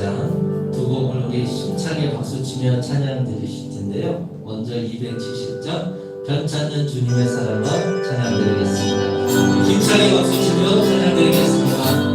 100장 두 곡을 우리 힘차게 박수치며 찬양 드리실 텐데요. 먼저 270장 변찮는 주님의 사랑과 찬양 드리겠습니다. 힘차게 박수치며 찬양 드리겠습니다.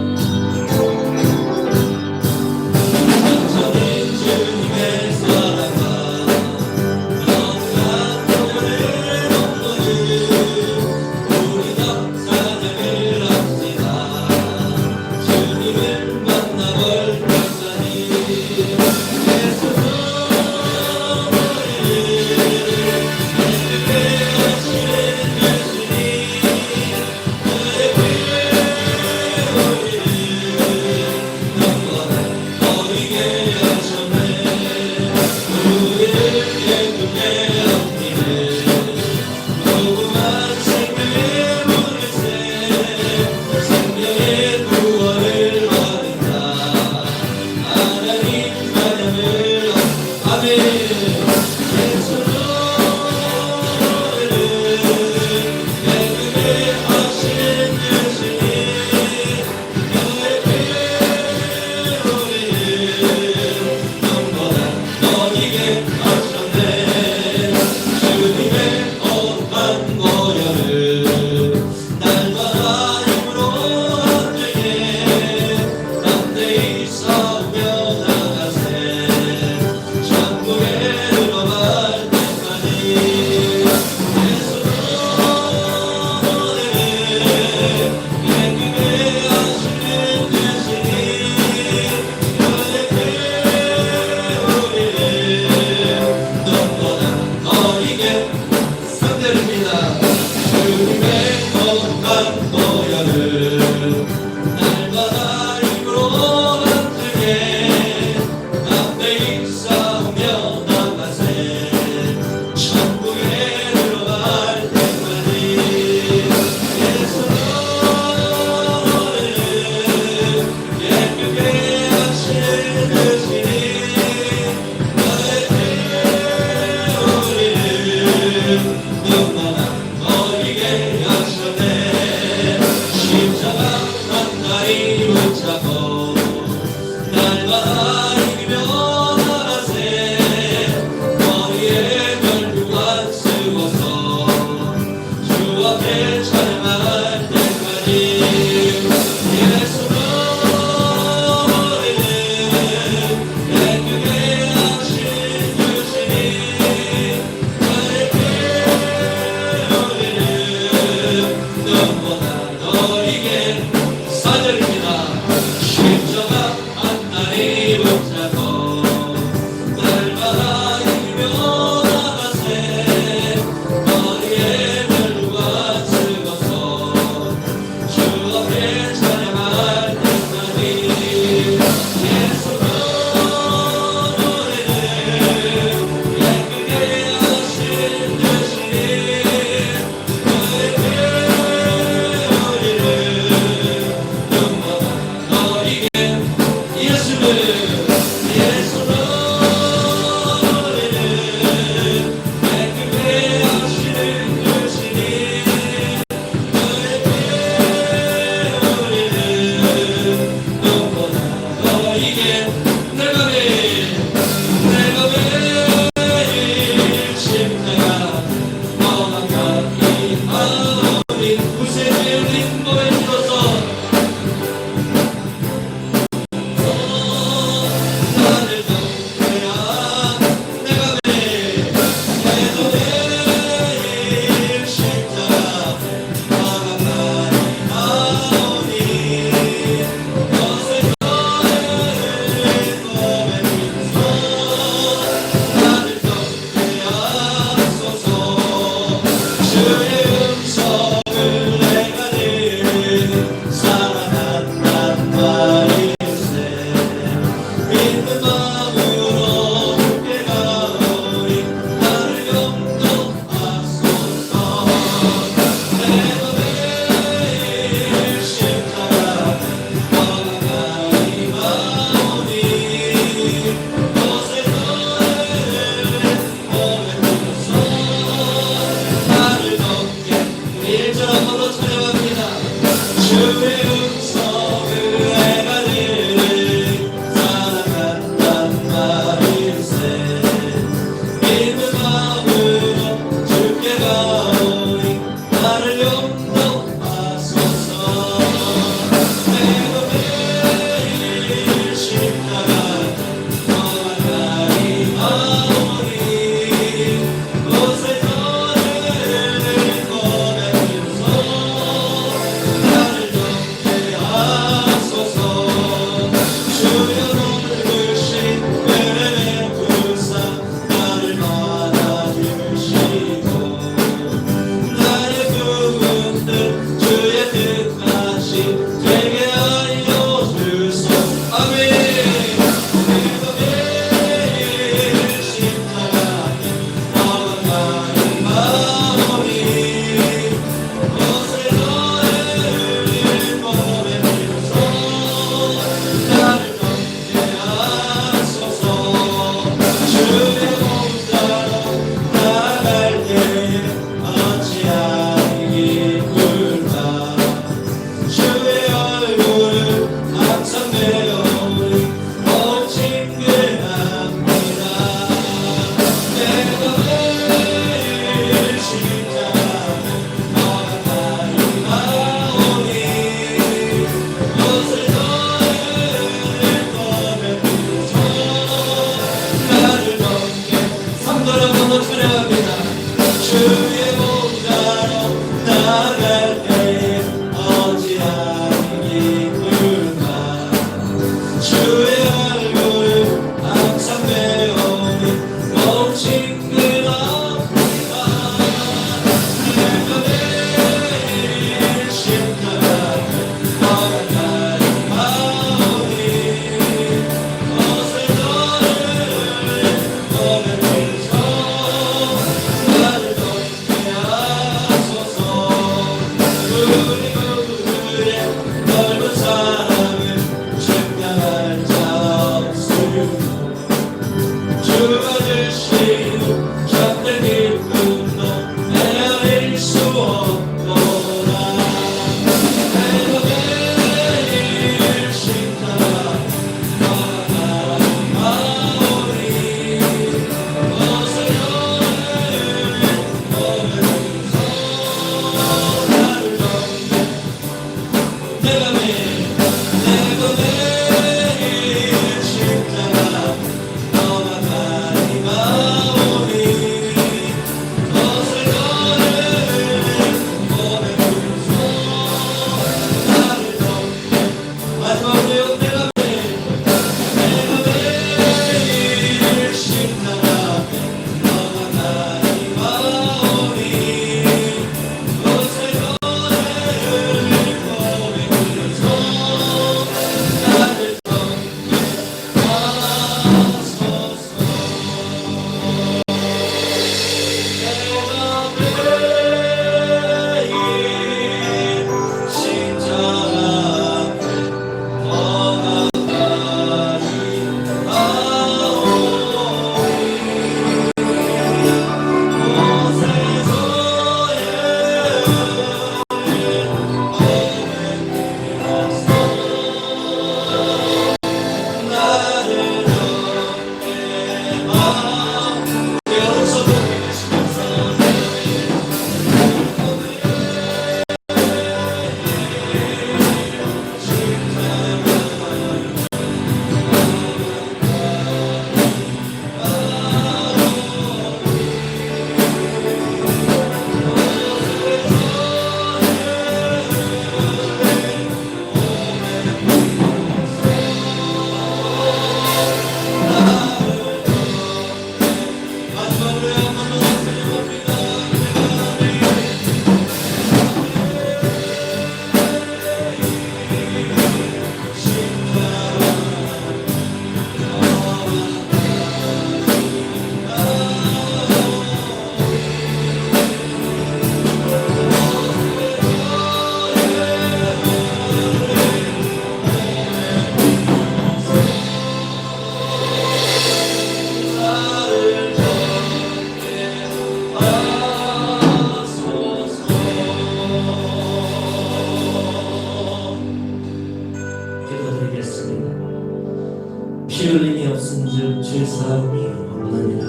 피 흘림이 없은즉 주의 사함이 없느니라.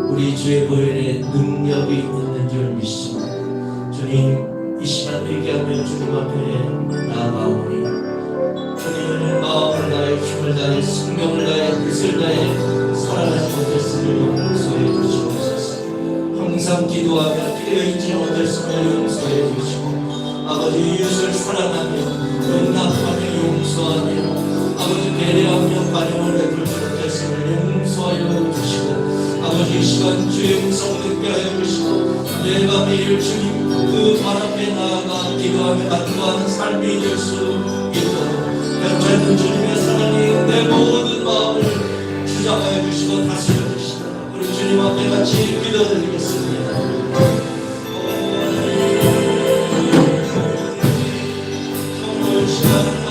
우리 주의 보혈에 능력이 있는 줄 믿습니다. 주님, 이 시간 회개하며 주님 앞에 나아가오니 주님 마음을 다해 힘을 다해 성경을 다해 뜻을 다해 살아가지 못했음을 용서해 주시옵소서. 항상 기도하며 깨어있지 못했음을 용서해 주시고 아버지 이웃을 사랑하며 용납하며 용서하며 아버지 배려하며 반응을 베풀지 못했음을 용서하여 주시고 아버지 이 시간 주의 음성 듣게 하여 주시고 내가 매일 주님 그 발 앞에 나아가 기도하며 간구하는 삶이 될 수 있도록 변찮은 주님의 사랑이 내 모든 마음을 주장하여 주시고 다스려 주시도록 우리 주님 앞에 같이 기도드리겠습니다. 오늘 시간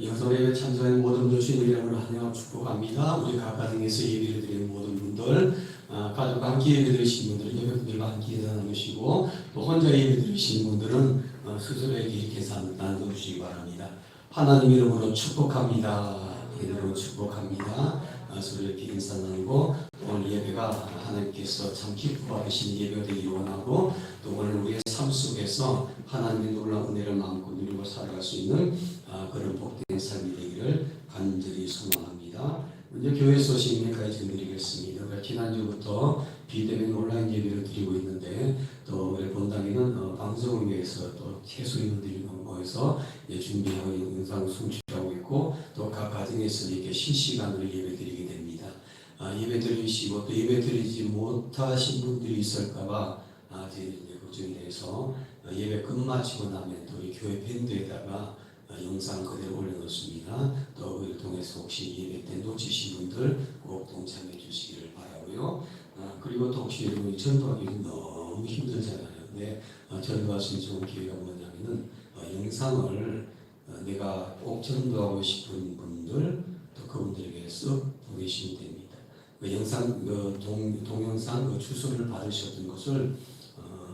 영성의 참석하는 모든 분들 주님 이름으로 환영하고 축복합니다. 우리 각 가정에서 예배를 드리는 모든 분들, 가족과 함께 예배 드리신 분들은 여러분들과 함께 인사 나누시고 또 혼자 예배 드리신 분들은 스스로에게 이렇게 나눠주시기 바랍니다. 하나님 이름으로 축복합니다. 이름으로 축복합니다. 서로 이렇게 인사 나누고 오늘 예배가 하나님께서 참 기뻐하신 예배가 되기를 원하고 또 오늘 우리의 삶 속에서 하나님의 놀라운 은혜를 마음껏 누리고 살아갈 수 있는 그런 복된 삶이 되기를 간절히 소망합니다. 먼저 교회 소식 몇 가지 전드리겠습니다. 지난주부터 비대면 온라인 예배를 드리고 있는데 또 우리 본당에는 방송을 위해서 또 최소인들이 모여서 준비하고 영상 송출하고 있고 또 각 가정에서 이렇게 실시간으로 예배 드리게 됩니다. 예배 드리시고 또 예배 드리지 못하신 분들이 있을까봐 걱정이 돼서 예배 끝마치고 나면 또 우리 교회 밴드에다가 영상 그대로 올려놓습니다. 또 그를 통해서 혹시 예배 때 놓치신 분들 꼭 동참해 주시기를 바라고요. 그리고 또 혹시 여러분이 전도하기 너무 힘들잖아요. 근데 전도할 수 있는 좋은 기회가 뭐냐면은 영상을 내가 꼭 전도하고 싶은 분들 또 그분들에게 쓱 보내시면 됩니다. 그 영상 동영상 주소를 받으셨던 것을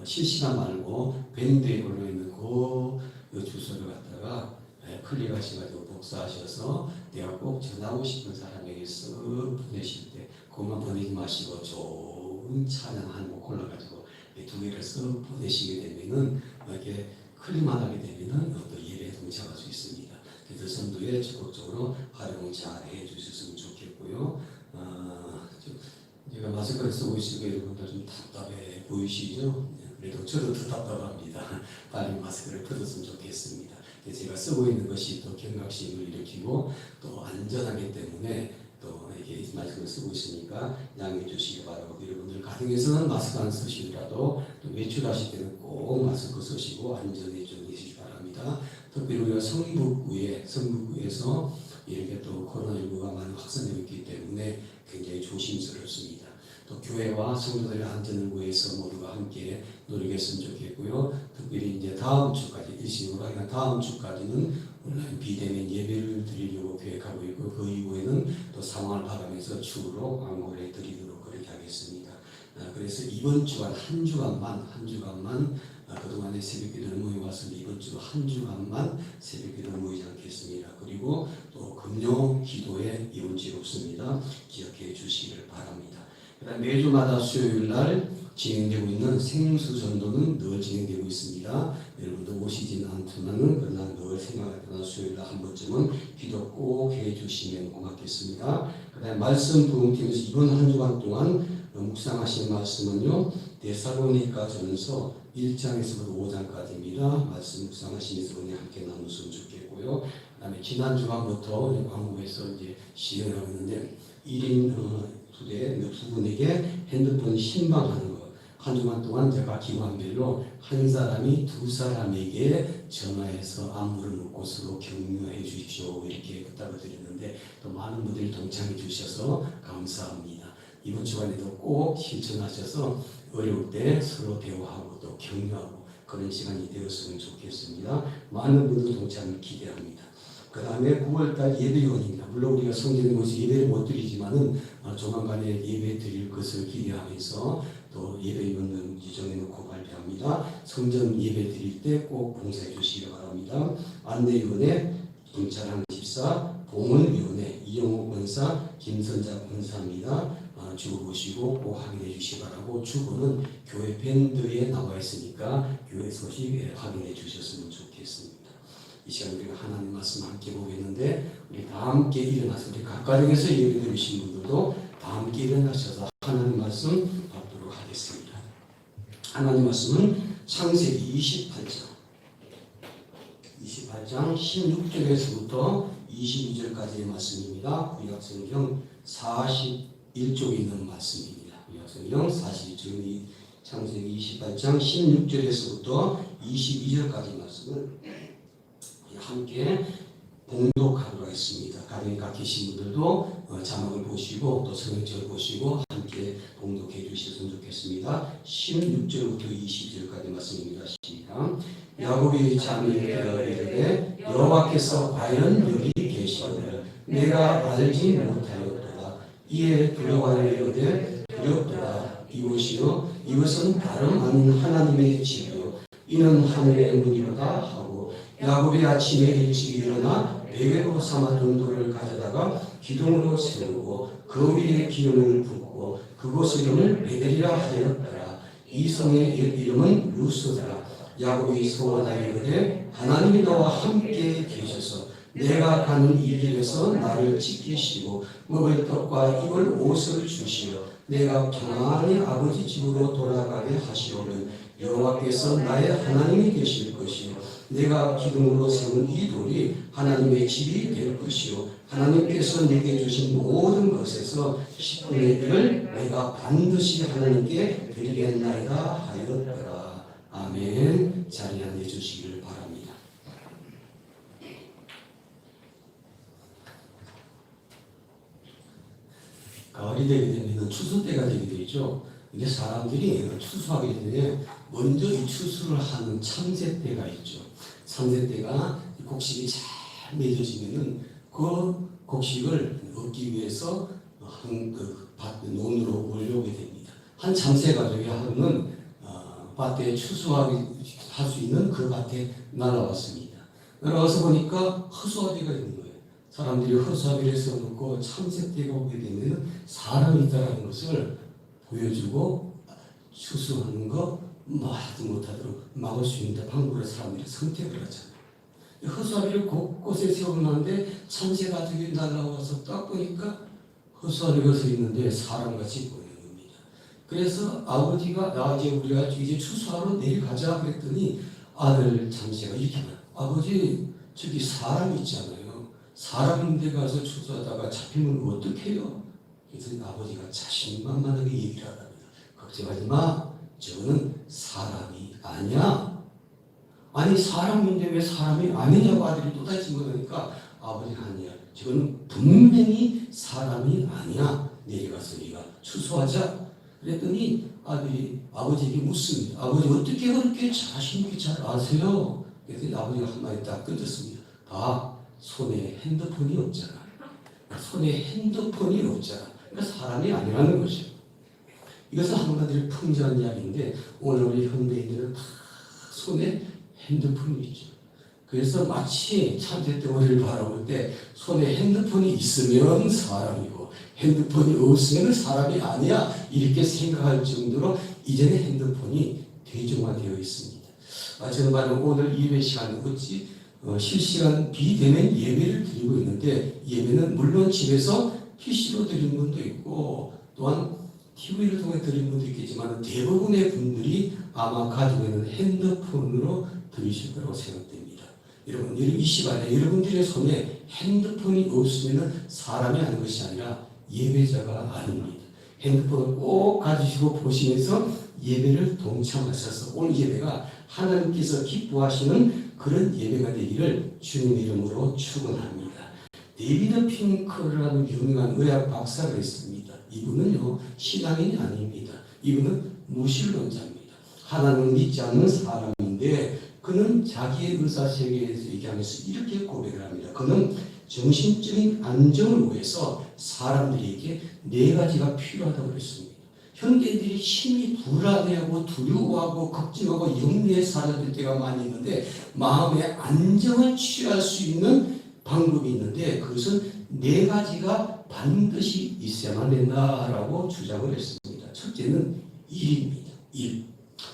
실시간 말고 밴드에 올려있는 그 주소를 갖다가 클릭하셔가지고 복사하셔서 내가 꼭 전하고 싶은 사람에게 쓱 보내실 때 그것만 보내지 마시고 좋은 찬양 한 곡 골라가지고 두 개를 쓱 보내시게 되면은 이렇게 클릭만 하게 되면은 또 예배에 동참할 수 있습니다. 그래서 선도에 적극적으로 활용 잘 해주셨으면 좋겠고요. 제가 마스크를 쓰고 있으니까 여러분들 좀 답답해 보이시죠? 그래도 저도 더 답답합니다. 빨리 마스크를 풀었으면 좋겠습니다. 제가 쓰고 있는 것이 또 경각심을 일으키고 또 안전하기 때문에 또 이렇게 마스크를 쓰고 있으니까 양해해 주시기 바라고 여러분들 가정에서는 마스크 안 쓰시더라도 또 외출하실 때는 꼭 마스크 쓰시고 안전에 좀 계시기 바랍니다. 특별히 우리가 성북구에서 이렇게 또 코로나19가 많이 확산되고 있기 때문에 굉장히 조심스럽습니다. 또 교회와 성도들의 안전을 위해서 모두가 함께 노력했으면 좋겠고요. 특별히 이제 다음 주까지 일시적으로 하니까 다음 주까지는 온라인 비대면 예배를 드리려고 계획하고 있고 그 이후에는 또 상황을 봐가면서 주로 광고를 드리도록 그렇게 하겠습니다. 그래서 이번 주간 한 주간만 그동안에 새벽기도를 모여왔으니 이번 주 한 주간만 새벽기도를 모이지 않겠습니다. 그리고 또 금요 기도에 이번 주 없습니다. 기억해 주시기를 바랍니다. 그다음 매주마다 수요일 날 진행되고 있는 생수 전도는 늘 진행되고 있습니다. 여러분도 오시진 않지만은 그러나 늘 생각할 때나 수요일 날 한 번쯤은 기도 꼭 해주시면 고맙겠습니다. 그다음 말씀 부흥팀에서 이번 한 주간 동안 묵상하신 말씀은요 데살로니가전서 1장에서부터 5장까지입니다. 말씀 묵상하시면서 은혜 함께 나누시면 좋겠고요. 그다음에 지난 주간부터 광고에서 이제 시행을 하고 있는데 1인 두 분에게 핸드폰 신방하는 것. 한 주간 동안 제가 기관별로 한 사람이 두 사람에게 전화해서 안부를 묻고 서로 격려해 주십시오 이렇게 부탁을 드렸는데 또 많은 분들이 동참해 주셔서 감사합니다. 이번 주간에도 꼭 실천하셔서 어려울 때 서로 대화하고 또 격려하고 그런 시간이 되었으면 좋겠습니다. 많은 분들 동참을 기대합니다. 그 다음에 9월달 예배요원입니다. 물론 우리가 성전에 모여서 예배를 못 드리지만은 조만간에 예배 드릴 것을 기대하면서 또 예배요원 정해놓고 발표합니다. 성전 예배 드릴 때 꼭 봉사해 주시기 바랍니다. 안내위원회 김찬환 집사, 봉헌위원회 이영호 권사, 김선자 권사입니다. 주보 보시고 꼭 확인해 주시기 바라고 주보는 교회 밴드에 나와 있으니까 교회 소식 확인해 주셨으면 좋겠습니다. 이 시간 우리가 하나님 말씀 함께 보겠는데 우리 다 함께 일어나서 우리 각가정에서 예배 드리신 분들도 다 함께 일어나셔서 하나님 말씀 받도록 하겠습니다. 하나님 말씀은 창세기 28장 16절에서부터 22절까지의 말씀입니다. 구약성경 41쪽에 있는 말씀입니다. 구약성경 41쪽 창세기 28장 16절에서부터 22절까지 말씀을 함께 봉독하도록 하겠습니다. 가정에 계신 분들도 자막을 보시고 또 성경책을 보시고 함께 봉독해 주셨으면 좋겠습니다. 16절부터 20절까지 말씀입니다. 시작. 야곱이 자매에게 이르되 여호와께서 과연 여기 계시거늘 내가 알지 못하였도다. 이에 두려워하여 이르되 두렵도다. 이곳이요 이것은 다름 아닌 하나님의 집이요 이는 하늘의 문이로다 하고 야곱이 아침에 일찍 일어나 베개로 삼아둔 돌을 가져다가 기둥으로 세우고 그 위에 기름을 붓고 그곳 이름을 베델이라 하였더라. 이 성의 이름은 루스더라. 야곱이 소원하여 이르되 하나님이 너와 함께 계셔서 내가 가는 이 길에서 나를 지키시고 먹을 떡과 입을 옷을 주시어 내가 평안히 아버지 집으로 돌아가게 하시오면 여호와께서 나의 하나님이 되실 것이요 내가 기둥으로 세운 이 돌이 하나님의 집이 될 것이요 하나님께서 내게 주신 모든 것에서 10분의 1을 내가 반드시 하나님께 드리겠나이다 하였더라. 아멘. 자리에 앉아주시기를 바랍니다. 가을이 되게 되면 추수 때가 되게 되죠. 근데 사람들이 추수하게 되면 먼저 이 추수를 하는 참새 때가 있죠. 참새 때가 곡식이 잘 맺어지면은 그 곡식을 얻기 위해서 논으로 올려오게 됩니다. 한 참새 가족이 하루는 밭에 추수할 수 있는 그 밭에 날아왔습니다. 날아와서 보니까 허수아비가 있는 거예요. 사람들이 허수아비를 써놓고 참새 때가 오게 되면 사람이 있다는 것을 보여주고 추수하는 거 하지 못하도록 막을 수 있는 방법을 사람들이 선택을 하잖아요. 허수아비를 곳곳에 세워놨는데 참새 가족이 날아와서 딱 보니까 허수아비가 서 있는데 사람같이 보이는 겁니다. 그래서 아버지가 우리가 이제 추수하러 내일 가자 그랬더니 아들 참새가 이렇게 말해요. 아버지 저기 사람 있잖아요. 사람인데 가서 추수하다가 잡히면 어떻게 해요? 그래서 아버지가 자신만만하게 얘기를 하랍니다. 걱정하지 마. 저거는 사람이 아니야. 아니 사람인데 왜 사람이 아니냐고 아들이 또다시 물으니까 아버지가 아니야. 저거는 분명히 사람이 아니야. 내려가서 네가 추수하자. 그랬더니 아들이 아버지에게 묻습니다. 아버지 어떻게 그렇게 자신있게 잘 아세요? 그랬더니 아버지가 한마디 딱 던졌습니다. 봐, 손에 핸드폰이 없잖아. 손에 핸드폰이 없잖아. 그러니까 사람이 아니라는 거죠. 이것은 한마디로 풍자한 이야기인데 오늘 우리 현대인들은 다 손에 핸드폰이 있죠. 그래서 마치 참새덩어리를 바라볼 때 손에 핸드폰이 있으면 사람이고 핸드폰이 없으면 사람이 아니야 이렇게 생각할 정도로 이제는 핸드폰이 대중화되어 있습니다. 저는 바로 오늘 예배 시간에 어찌 실시간 비대면 예배를 드리고 있는데 예배는 물론 집에서 PC로 드리는 분도 있고 또한 TV를 통해 드리는 분도 있겠지만 대부분의 분들이 아마 가지고 있는 핸드폰으로 들으실 거라고 생각됩니다. 여러분 이 시간에 여러분들의 손에 핸드폰이 없으면 사람이 하는 것이 아니라 예배자가 아닙니다. 핸드폰을 꼭 가지시고 보시면서 예배를 동참하셔서 오늘 예배가 하나님께서 기뻐하시는 그런 예배가 되기를 주님 이름으로 축원합니다. 데이비드 핑커라는 유명한 의학 박사가 있습니다. 이분은요 신앙인이 아닙니다. 이분은 무신론자입니다. 하나님을 믿지 않는 사람인데 그는 자기의 의사세계에서 얘기하면서 이렇게 고백을 합니다. 그는 정신적인 안정을 위해서 사람들에게 네 가지가 필요하다고 그랬습니다. 현대인들이 힘이 불안해하고 두려워하고 걱정하고 염려에 살아들 때가 많이 있는데 마음의 안정을 취할 수 있는 방법이 있는데 그것은 네 가지가 반드시 있어야만 된다라고 주장을 했습니다. 첫째는 일입니다. 일.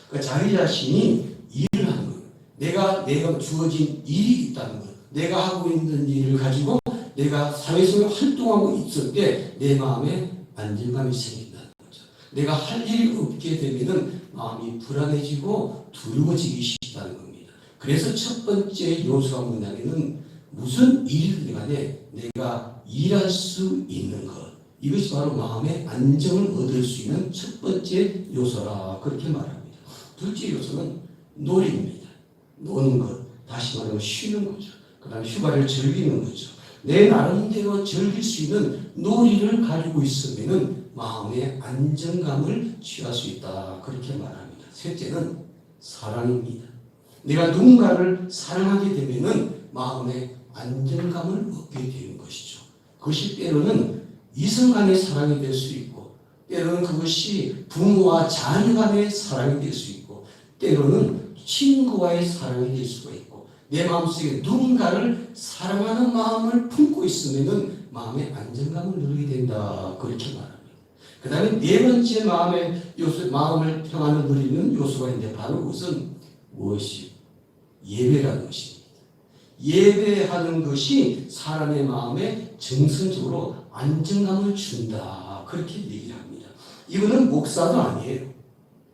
그러니까 자기 자신이 일을 하는 것. 내가 주어진 일이 있다는 것. 내가 하고 있는 일을 가지고 내가 사회성에 활동하고 있을 때 내 마음에 안정감이 생긴다는 거죠. 내가 할 일이 없게 되면은 마음이 불안해지고 두려워지기 쉽다는 겁니다. 그래서 첫 번째 요소가 뭐냐면은 무슨 일이든 간에 내가 일할 수 있는 것. 이것이 바로 마음의 안정을 얻을 수 있는 첫 번째 요소라 그렇게 말합니다. 둘째 요소는 놀이입니다. 노는 것. 다시 말하면 쉬는 거죠. 그 다음에 휴가를 즐기는 거죠. 내 나름대로 즐길 수 있는 놀이를 가지고 있으면 마음의 안정감을 취할 수 있다. 그렇게 말합니다. 셋째는 사랑입니다. 내가 누군가를 사랑하게 되면 마음의 안정감을 얻게 되는 것이죠. 그것이 때로는 이성 간의 사랑이 될 수 있고 때로는 그것이 부모와 자녀 간의 사랑이 될 수 있고 때로는 친구와의 사랑이 될 수가 있고 내 마음속에 누군가를 사랑하는 마음을 품고 있으면 마음의 안정감을 누리게 된다. 그렇게 말합니다. 그 다음에 네 번째 마음의 요소, 마음을 평안을 누리는 요소가 있는데 바로 그것은 무엇이? 예배라는 것입니다. 예배하는 것이 사람의 마음에 정서적으로 안정감을 준다. 그렇게 얘기를 합니다. 이거는 목사도 아니에요.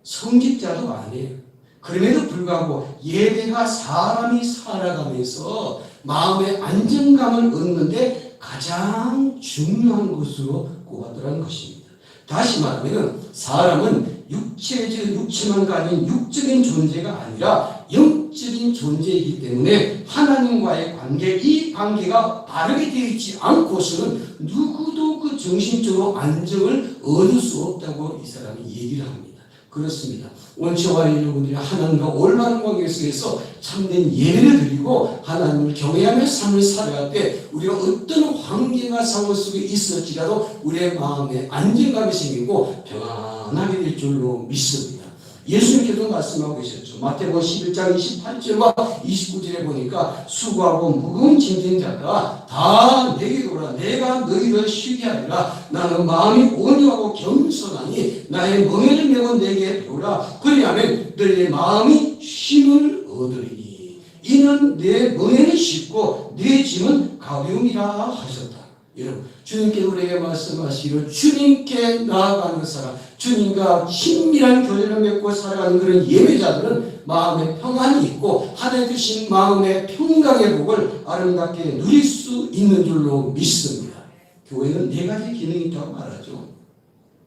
성직자도 아니에요. 그럼에도 불구하고 예배가 사람이 살아가면서 마음의 안정감을 얻는데 가장 중요한 것으로 꼽았더라는 것입니다. 다시 말하면 사람은 육체만 가진 육적인 존재가 아니라 영적인 존재이기 때문에 하나님과의 관계, 이 관계가 바르게 되어 있지 않고서는 누구도 그 정신적으로 안정을 얻을 수 없다고 이 사람이 얘기를 합니다. 그렇습니다. 원체와 여러분들이 하나님과 올바른 관계 속에서 참된 예배를 드리고 하나님을 경외하며 삶을 살아갈 때 우리가 어떤 환경과 상황 속에 있을지라도 우리의 마음에 안정감이 생기고 평안하게 될 줄로 믿습니다. 예수님께서 말씀하고 계셨죠. 마태복음 11장 28절과 29절에 보니까 수고하고 무거운 짐진 자가 다 내게 오라. 내가 너희를 쉬게 하리라. 나는 마음이 온유하고 겸손하니 나의 멍에를 메고 내게 배우라. 그리하면 너희의 마음이 쉼을 얻으리니 이는 내 멍에는 쉽고 내 짐은 가벼움이라 하셨다. 여러분 주님께 우리에게 말씀하시기를 주님께 나아가는 사람, 주님과 친밀한 교제를 맺고 살아가는 그런 예배자들은 마음에 평안이 있고 하나님 주신 마음의 평강의 복을 아름답게 누릴 수 있는 줄로 믿습니다. 교회는 네 가지 기능이 있다고 말하죠.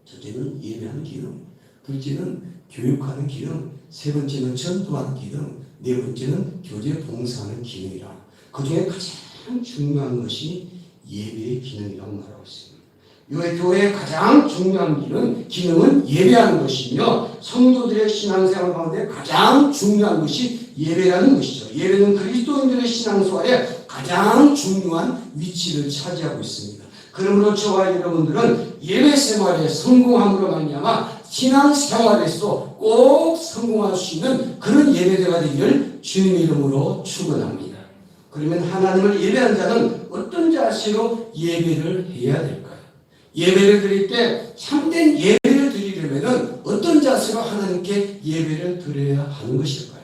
첫째는 예배하는 기능, 둘째는 교육하는 기능, 세 번째는 전도하는 기능, 네 번째는 교제 봉사하는 기능이라. 그 중에 가장 중요한 것이 예배의 기능이라고 말하고 있습니다. 교회의 가장 중요한 기능은 예배하는 것이며 성도들의 신앙생활 가운데 가장 중요한 것이 예배라는 것이죠. 예배는 그리스도인들의 신앙생활에 가장 중요한 위치를 차지하고 있습니다. 그러므로 저와 여러분들은 예배 생활에 성공함으로 말미암아 신앙생활에서도 꼭 성공할 수 있는 그런 예배자가 되기를 주님의 이름으로 축원합니다. 그러면 하나님을 예배하는 자는 어떤 자세로 예배를 해야 될까요? 예배를 드릴 때 참된 예배를 드리려면 어떤 자세로 하나님께 예배를 드려야 하는 것일까요?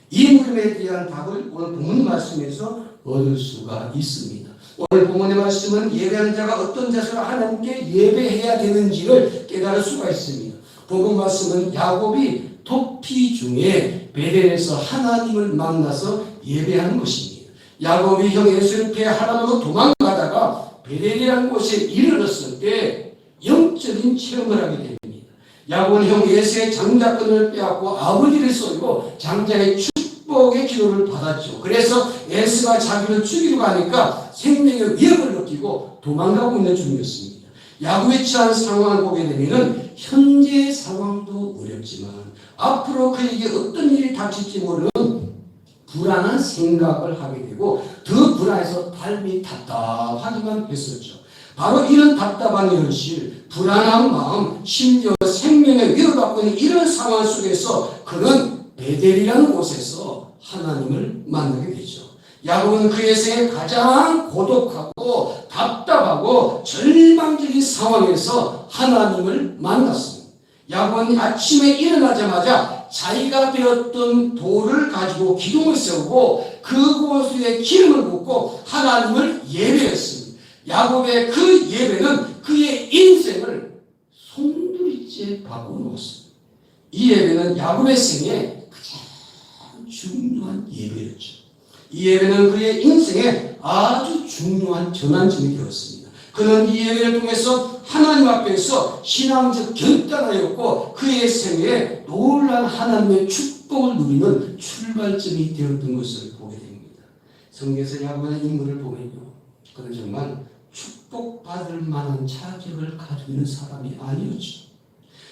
이 물음에 대한 답을 오늘 본문 말씀에서 얻을 수가 있습니다. 오늘 본문의 말씀은 예배하는 자가 어떤 자세로 하나님께 예배해야 되는지를 깨달을 수가 있습니다. 본문 말씀은 야곱이 도피 중에 베델에서 하나님을 만나서 예배하는 것입니다. 야곱이 형 에서를 패하라고 도망가다가 베델이라는 곳에 이르렀을 때 영적인 체험을 하게 됩니다. 야곱은 형 에서의 장자권을 빼앗고 아버지를 쏘고 장자의 축복의 기도를 받았죠. 그래서 에서가 자기를 죽이려고 하니까 생명의 위협을 느끼고 도망가고 있는 중이었습니다. 야곱이 처한 상황을 보게 되면 현재의 상황도 어렵지만 앞으로 그에게 어떤 일이 닥칠지 모르는 불안한 생각을 하게 되고 더 불안해서 삶이 답답하기만 했었죠. 바로 이런 답답한 현실, 불안한 마음, 심지어 생명의 위협을 받고 있는 이런 상황 속에서 그는 베델이라는 곳에서 하나님을 만나게 되죠. 야곱은 그의 생에 가장 고독하고 답답하고 절망적인 상황에서 하나님을 만났습니다. 야곱은 아침에 일어나자마자 자기가 배웠던 돌을 가지고 기둥을 세우고 그곳에 기름을 붓고 하나님을 예배했습니다. 야곱의 그 예배는 그의 인생을 송두리째 바꿔놓았습니다. 이 예배는 야곱의 생에 가장 중요한 예배였죠. 이 예배는 그의 인생에 아주 중요한 전환점이 되었습니다. 그는 이 예배를 통해서 하나님 앞에서 신앙적 결단하였고 그의 생애에 놀라운 하나님의 축복을 누리는 출발점이 되었던 것을 보게 됩니다. 성경에서 야곱의 인물을 보면요, 그는 정말 축복받을 만한 자격을 가지고 있는 사람이 아니었죠.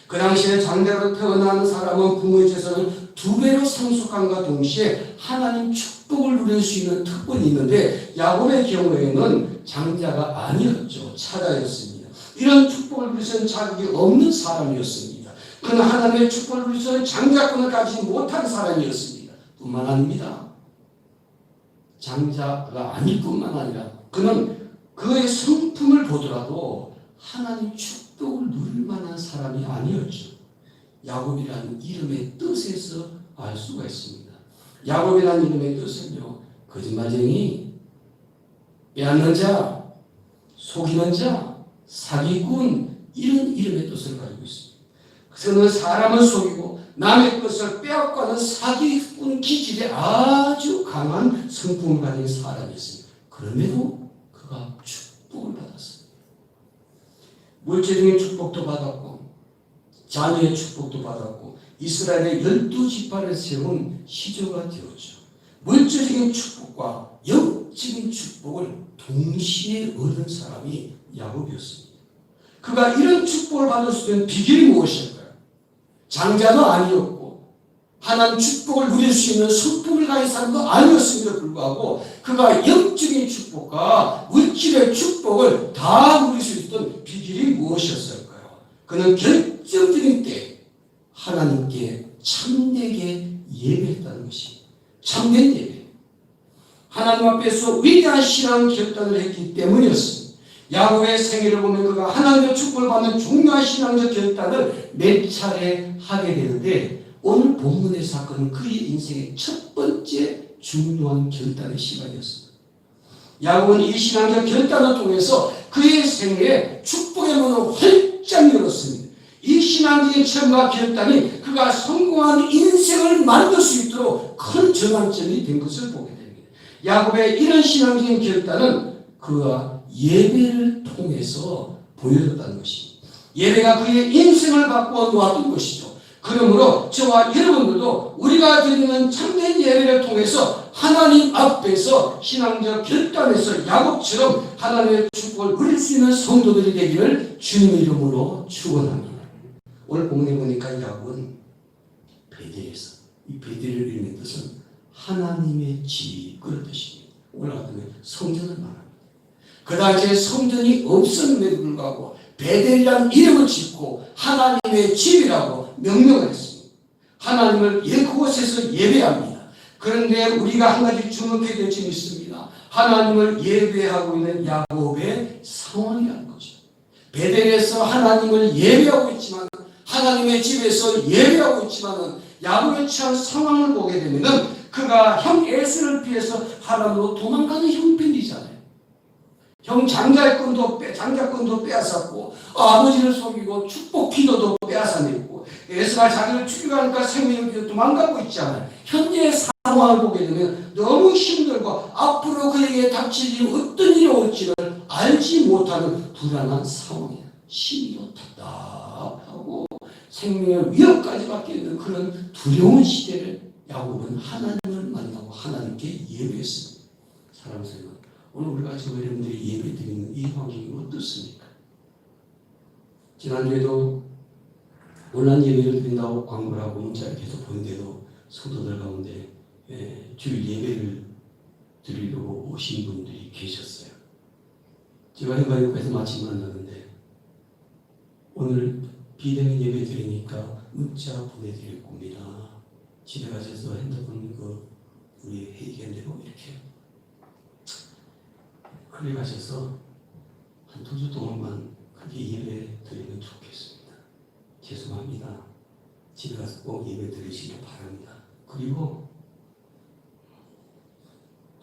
그 당시에 장자로 태어난 사람은 부모의 재산을 2배로 상속함과 동시에 하나님 축복을 누릴 수 있는 특권이 있는데 야곱의 경우에는 장자가 아니었죠. 차자였습니다. 이런 축복을 누릴 수 있는 자격이 없는 사람이었습니다. 그는 하나님의 축복을 누릴 수 있는 장자권을 가지지 못한 사람이었습니다. 뿐만 아닙니다. 장자가 아닐 뿐만 아니라 그는 그의 성품을 보더라도 하나님 축복을 누릴 만한 사람이 아니었죠. 야곱이라는 이름의 뜻에서 알 수가 있습니다. 야곱이라는 이름의 뜻은요, 거짓말쟁이, 빼앗는 자, 속이는 자, 사기꾼, 이런 이름의 뜻을 가지고 있습니다. 그는 사람을 속이고 남의 것을 빼앗고하는 사기꾼 기질에 아주 강한 성품을 가진 사람이었습니다. 그럼에도 그가 축복을 받았습니다. 물질적인 축복도 받았고 자녀의 축복도 받았고 이스라엘의 12지파를 세운 시조가 되었죠. 물질적인 축복과 영적인 축복을 동시에 얻은 사람이 야곱이었습니다. 그가 이런 축복을 받을 수 있는 비결이 무엇일까요? 장자도 아니었고 하나님 축복을 누릴 수 있는 성품을 가진 사람도 아니었음에도 불구하고 그가 영적인 축복과 물질의 축복을 다 누릴 수 있던 비결이 무엇이었을까요? 그는 결정적인 때 하나님께 참되게 예배했다는 것이 참된 예배. 하나님 앞에서 위대한 신앙 결단을 했기 때문이었습니다. 야곱의 생애를 보면 그가 하나님의 축복을 받는 중요한 신앙적 결단을 몇 차례 하게 되는데 오늘 본문의 사건은 그의 인생의 첫 번째 중요한 결단의 시간이었습니다. 야곱은 이 신앙적 결단을 통해서 그의 생애에 축복의 문을 활짝 열었습니다. 이 신앙적인 체험과 결단이 그가 성공한 인생을 만들 수 있도록 큰 전환점이 된 것을 보게 됩니다. 야곱의 이런 신앙적인 결단은 그가 예배를 통해서 보여줬다는 것입니다. 예배가 그의 인생을 바꾸어 놓았던 것이죠. 그러므로 저와 여러분들도 우리가 드리는 참된 예배를 통해서 하나님 앞에서 신앙적 결단에서 야곱처럼 하나님의 축복을 누릴 수 있는 성도들이 되기를 주님의 이름으로 축원합니다. 오늘 본문에 보니까 야곱은 베델에서, 이 베델을 읽는 뜻은 하나님의 집, 그런 뜻입니다. 오늘 같은 성전을 말합니다. 그 당시에 성전이 없었음에도 불구하고 베델이라는 이름을 짓고 하나님의 집이라고 명명을 했습니다. 하나님을 그곳에서 예배합니다. 그런데 우리가 한 가지 주목해야 될 점이 있습니다. 하나님을 예배하고 있는 야곱의 상황이라는 거죠. 베델에서 하나님을 예배하고 있지만, 하나님의 집에서 예배하고 있지만 야곱의 처한 상황을 보게 되면 그가 형 에서를 피해서 하란으로 도망가는 형편이잖아요. 형 장자권도 빼앗았고, 아버지를 속이고 축복 기도도 빼앗아냈고, 에서가 자기를 죽여가니까 생명을 위해 도망가고 있잖아요. 현재의 상황을 보게 되면 너무 힘들고 앞으로 그에게 닥칠 일, 어떤 일이 올지를 알지 못하는 불안한 상황이에요. 심리도 답답하고 생명의 위협까지 받게 되는 그런 두려운 시대를 야곱은 하나님을 만나고 하나님께 예배했습니다. 사랑하는 여러분, 오늘 우리가 저 여러분들이 예배 드리는 이 환경이 어떻습니까? 지난주에도 온라인 예배를 드린다고 광고를 하고 문자를 계속 보는데도 성도들 가운데 주일 예배를 드리려고 오신 분들이 계셨어요. 제가 행가교회에서 마침 만났는데 오늘 비대면 예배 드리니까 문자 보내드릴 겁니다. 집에 가셔서 핸드폰 우리 회의견대로 이렇게 그래 가셔서 한 2주 동안만 그렇게 예배 드리면 좋겠습니다. 죄송합니다. 집에 가서 꼭 예배 드리시길 바랍니다. 그리고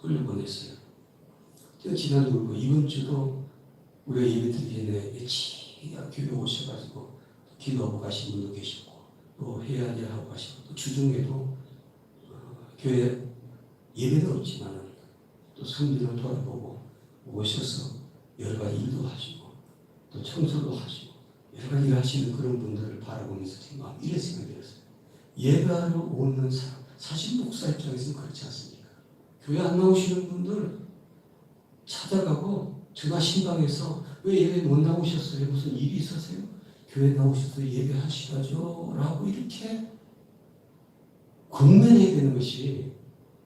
돌려보냈어요. 제가 지난주 그리고 이번 주도 우리가 예배 드리기 전에 교회 오셔가지고 기도하고 가신 분도 계시고 또 해야 될 하고 가시고 또 주중에도 교회 예배는 없지만 또 성전을 돌아보고 오셔서 여러 가지 일도 하시고 또 청소도 하시고 여러 가지 일 하시는 그런 분들을 바라보면서 제 마음 이런 생각이 들었어요. 예배하러 오는 사람, 사실 목사 입장에서는 그렇지 않습니까? 교회 안 나오시는 분들 찾아가고 전화 신방에서 왜 예배 못 나오셨어요? 무슨 일이 있었어요? 교회 나오셔서 예배하시라죠? 라고 이렇게 권면해야 되는 것이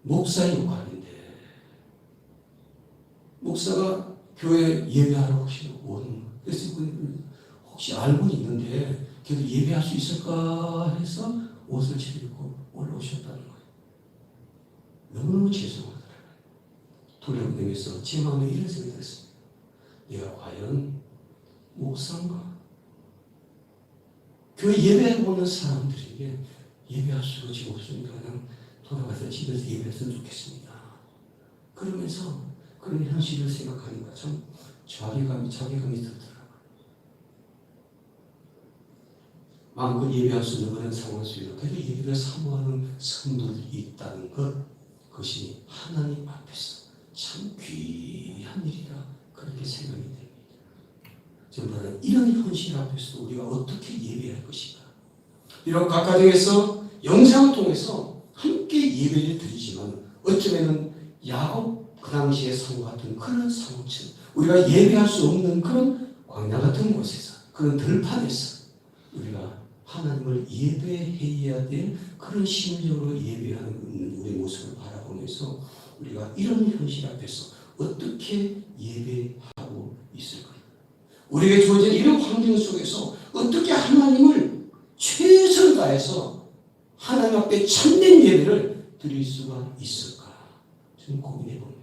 목사의 역할인데, 목사가 교회 예배하러 혹시 오는, 그래서 혹시 알고 있는데 그래도 예배할 수 있을까 해서 옷을 차리고 올라오셨다는 거예요. 너무너무 죄송하더라고요. 돌려보내면서 제 마음에 이런 생각이 들었습니다. 내가 과연 목사인가? 교회 예배하고 오는 사람들에게 예배할 수가 지금 없으니까 그냥 돌아가서 집에서 예배했으면 좋겠습니다. 그러면서 그런 현실을 생각하니까 참 자괴감이 들더라고요. 마음껏 예배할 수 있는 그런 상황 속에서 그래도 예배를 사모하는 성도들이 있다는 것, 그것이 하나님 앞에서 참 귀한 일이라 그렇게 생각이 됩니다. 저는 이런 현실 앞에서 우리가 어떻게 예배할 것인가. 이런 각 가정에서 영상을 통해서 함께 예배를 드리지만 어쩌면 야곱 그 당시의 상황 같은 그런 상황처럼 우리가 예배할 수 없는 그런 광야 같은 곳에서, 그런 들판에서 우리가 하나님을 예배해야 될 그런 심정으로 예배하는 우리의 모습을 바라보면서 우리가 이런 현실 앞에서 어떻게 예배하고 있을까요? 우리에게 주어진 이런 환경 속에서 어떻게 하나님을 최선을 다해서 하나님 앞에 참된 예배를 드릴 수가 있을까? 저는 고민해 봅니다.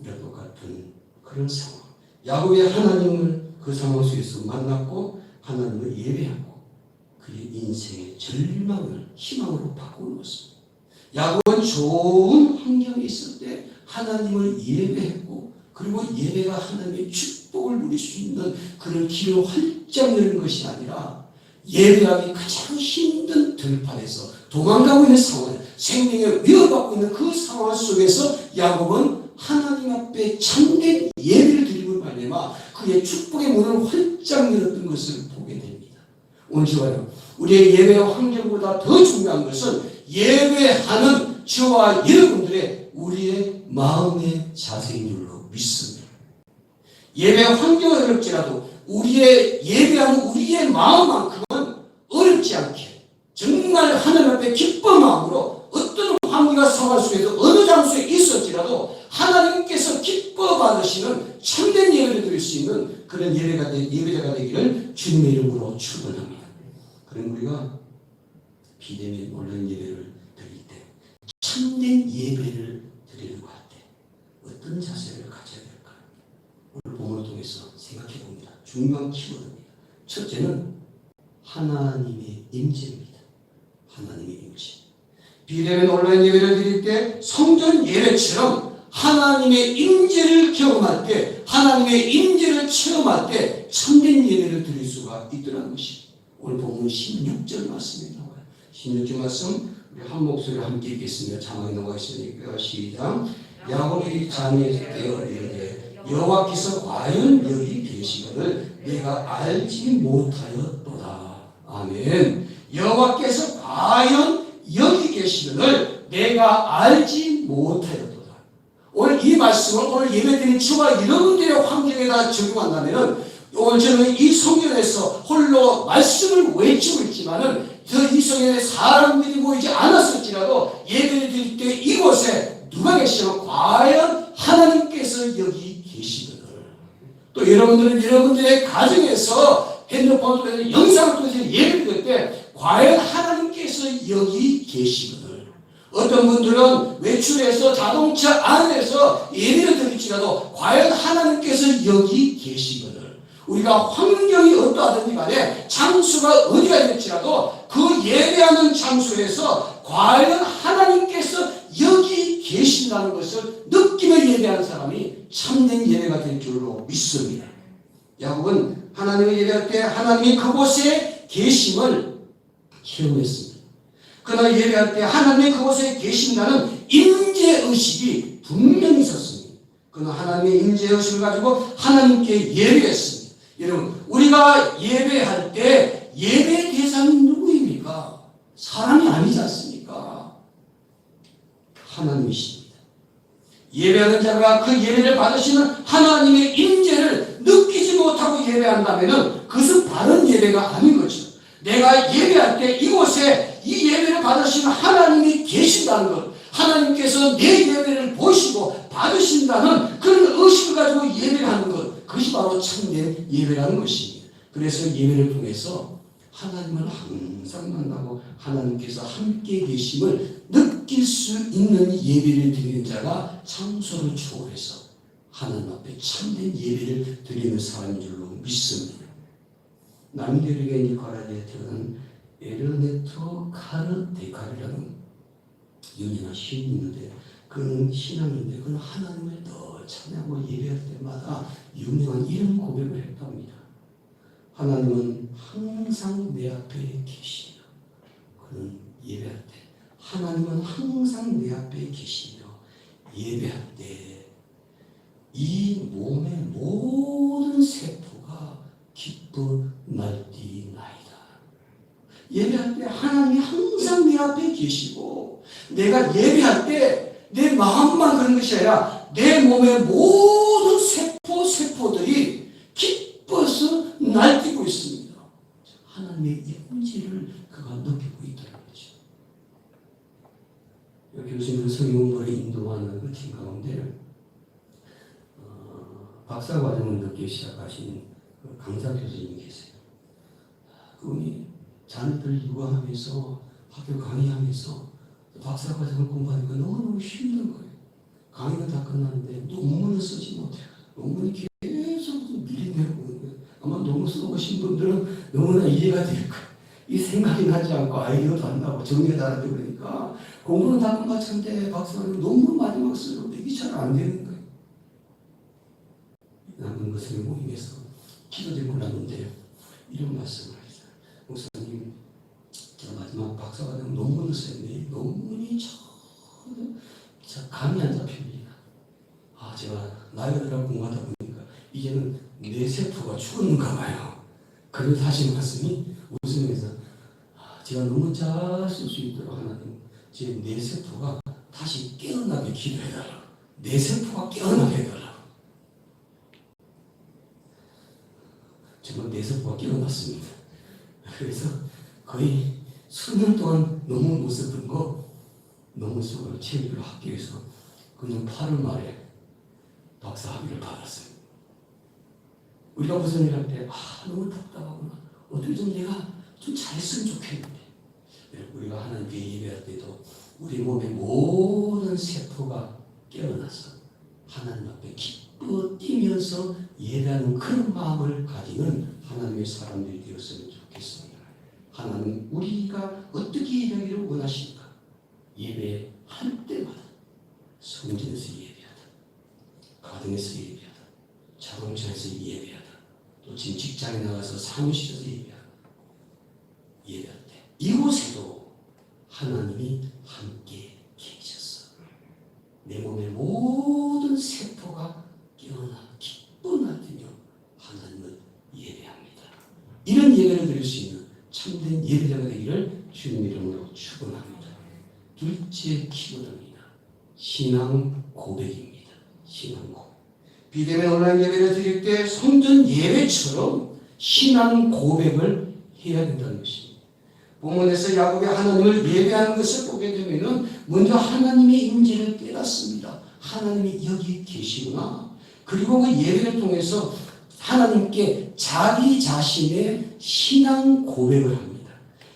이와 똑같은 그런 상황. 야곱의 하나님을 그 상황 속에서 만났고 하나님을 예배하고 그의 인생의 절망을 희망으로 바꾸는 것입니다. 야곱은 좋은 환경에 있을 때 하나님을 예배했고, 그리고 예배가 하나님의 축복을 누릴 수 있는 그런 길을 활짝 여는 것이 아니라 예배하기 가장 힘든 들판에서 도망가고 있는 상황, 생명에 위협받고 있는 그 상황 속에서 야곱은 하나님 앞에 참된 예배를 드리고 말미암아 그의 축복의 문을 활짝 열었던 것을 보게 됩니다. 오늘 좋아요. 우리의 예배 환경보다 더 중요한 것은 예배하는 저와 여러분들의 우리의 마음의 자세인 줄로 믿습니다. 예배 환경은 어렵지라도 우리의 예배하는 우리의 마음만큼은 어렵지 않게 정말 하나님 앞에 기쁜 마음으로 어떤 환기가 성할 속에서 어느 장소에 있었지라도 하나님께서 기뻐 받으시는 참된 예배를 드릴 수 있는 그런 예배자가 되기를 주님의 이름으로 축원합니다. 그럼 우리가 비대면 온라인 예배를 드릴 때 참된 예배를 드리려고 할 때 어떤 자세를 가져야 될까? 오늘 본문을 통해서 생각해 봅니다. 중요한 키워드입니다. 첫째는 하나님의 임재입니다. 하나님의 임재. 비대면 온라인 예배를 드릴 때 성전 예배처럼 하나님의 임재를 경험할 때, 하나님의 임재를 체험할 때 참된 예배를 드릴 수가 있더라는 것입니다. 오늘 본문 16절 말씀이 나와요. 16절 말씀 우리 한 목소리로 함께 읽겠습니다. 자막이 나와 있으니까 시작. 야곱이 잠에서 깨어 이르되 여호와께서 과연 여기 계시거늘 내가 알지 못하였도다. 아멘. 여호와께서 과연 여기 계시거늘 내가 알지 못하였도다. 오늘 이 말씀을 오늘 예배드린 저와 여러분들의 환경에다 적용한다면 오늘 저는 이 성경에서 홀로 말씀을 외치고 있지만은 이 성경에 사람들이 모이지 않았을지라도 예배를 드릴 때 이곳에 누가 계시냐면 과연 하나님께서 여기 계시거늘. 또 여러분들은 여러분들의 가정에서 핸드폰을 통해서 영상을 통해서 예배를 드릴 때 과연 하나님께서 여기 계시거늘. 어떤 분들은 외출해서 자동차 안에서 예배를 드릴지라도 과연 하나님께서 여기 계시거늘. 우리가 환경이 어떠하든지 간에 장소가 어디가 될지라도 그 예배하는 장소에서 과연 하나님께서 여기 계신다는 것을 느끼며 예배하는 사람이 참된 예배가 될 줄로 믿습니다. 야곱은 하나님을 예배할 때 하나님이 그곳에 계심을 체험했습니다. 그러나 예배할 때 하나님이 그곳에 계신다는 임재의식이 분명히 있었습니다. 그러나 하나님의 임재의식을 가지고 하나님께 예배했습니다. 여러분, 우리가 예배할 때 예배 대상이 누구입니까? 사람이 아니지 않습니까? 하나님이십니다. 예배하는 자가 그 예배를 받으시는 하나님의 임재를 느끼지 못하고 예배한다면 그것은 바른 예배가 아닌 거죠. 내가 예배할 때 이곳에 이 예배를 받으시는 하나님이 계신다는 것, 하나님께서 내 예배를 보시고 받으신다는 그런 의식을 가지고 예배를 하는 것, 그것이 바로 참된 예배라는 것입니다. 그래서 예배를 통해서 하나님을 항상 만나고 하나님께서 함께 계심을 느낄 수 있는 예배를 드리는 자가 장소를 초월해서 하나님 앞에 참된 예배를 드리는 사람인 줄로 믿습니다. 남대륙의 니카라구아에 태어난 에르네토 카르데카르라는 유명한 시인이 있는데 그는 신앙인데 그는 하나님을 더 찬양하고 예배할 때마다 유명한 이런 고백을 했답니다. 하나님은 항상 내 앞에 계시며 그는 예배할 때 하나님은 항상 내 앞에 계시며 예배할 때 이 몸의 모든 세포가 기뻐 날뛰나이다. 예배할 때 하나님이 항상 내 앞에 계시고 내가 예배할 때 내 마음만 그런 것이 아니라 내 몸의 모든 세포들이 기뻐서 날뛰고 있습니다. 하나님의 임재를 그가 느끼고 있다는 거죠. 여기 교수님은 성경공부를 인도하는 그 팀 가운데 박사과정을 늦게 시작하신 강사 교수님이 계세요. 그분이 자녀들 육아하면서 학교 강의하면서 박사과정을 공부하니까 너무너무 힘든 거예요. 강의는 다 끝났는데 논문을 쓰지 못해요. 논문이 계속 미리 내려오는 거예요. 아마 논문 써보신 분들은 너무나 이해가 될 거예요. 이 생각이 나지 않고 아이디어도 안 나고 정리도 안 되고 그러니까 공부는 다 끝마쳤는데 박사는 논문 마지막 쓰는데 이게 잘 안 되는 거예요. 남은 것을 모임에서 기도 제목을 하는데 이런 말씀을 하셨어요. 목사님, 제가 마지막 박사과정 논문을 썼는데 논문이 저 감이 안 잡힙니다. 제가 나이가 들어 공부하다 보니까 이제는 내 세포가 죽었는가 봐요. 그래서 하신 말씀이 웃으면서 제가 너무 잘 쓸 수 있도록 하나님 제 뇌세포가 다시 깨어나게 기도해달라고. 뇌세포가 깨어나게 해달라고. 정말 뇌세포가 깨어났습니다. 그래서 거의 수년 동안 너무 못 썼던 거 너무 속을 체육을 학교에서 그냥 8월 말에 박사 학위를 받았어요. 우리가 무슨 일 할 때 너무 답답하구나. 어떻게 좀 내가 좀 잘했으면 좋겠는데. 우리가 하나님께 예배할 때도 우리 몸의 모든 세포가 깨어나서 하나님 앞에 기뻐 뛰면서 예배하는 그런 마음을 가지는 하나님의 사람들이 되었으면 좋겠습니다. 하나님 우리가 어떻게 예배하기를 원하십니까? 예배할 때마다 성전에서 예배하다, 가정에서 예배하다, 자동차에서 예배하다, 또 지금 직장에 나가서 사무실에서 예배할 때 이곳에도 하나님이 함께 계셨어. 내 몸의 모든 세포가 깨어나 기뻐 날뛰며 하나님을 예배합니다. 이런 예배를 드릴 수 있는 참된 예배자가 되기를 주님 이름으로 축원합니다. 둘째 키워드입니다. 신앙 고백입니다. 신앙 고백. 비대면 온라인 예배를 드릴 때 성전 예배처럼 신앙 고백을 해야 된다는 것입니다. 본문에서 야곱이 하나님을 예배하는 것을 보게 되면 먼저 하나님의 임재를 깨닫습니다. 하나님이 여기 계시구나. 그리고 그 예배를 통해서 하나님께 자기 자신의 신앙 고백을 합니다.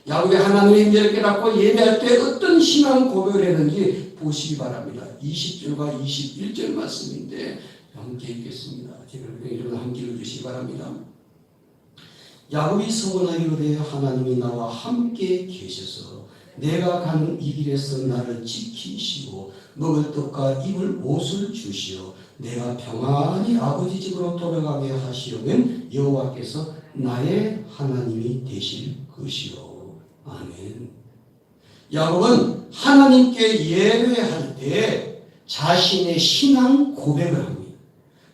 야곱이 하나님의 임재를 깨닫고 예배할 때 어떤 신앙 고백을 했는지 보시기 바랍니다. 20절과 21절 말씀인데 함께 읽겠습니다. 제가 이름을 함께 읽어주시기 바랍니다. 야곱이 서원하기로되 하나님이 나와 함께 계셔서 내가 가는 이 길에서 나를 지키시고 먹을 떡과 입을 옷을 주시어 내가 평안히 아버지 집으로 돌아가게 하시려면 여호와께서 나의 하나님이 되실 것이요. 아멘. 야곱은 하나님께 예배할 때 자신의 신앙 고백을 합니다.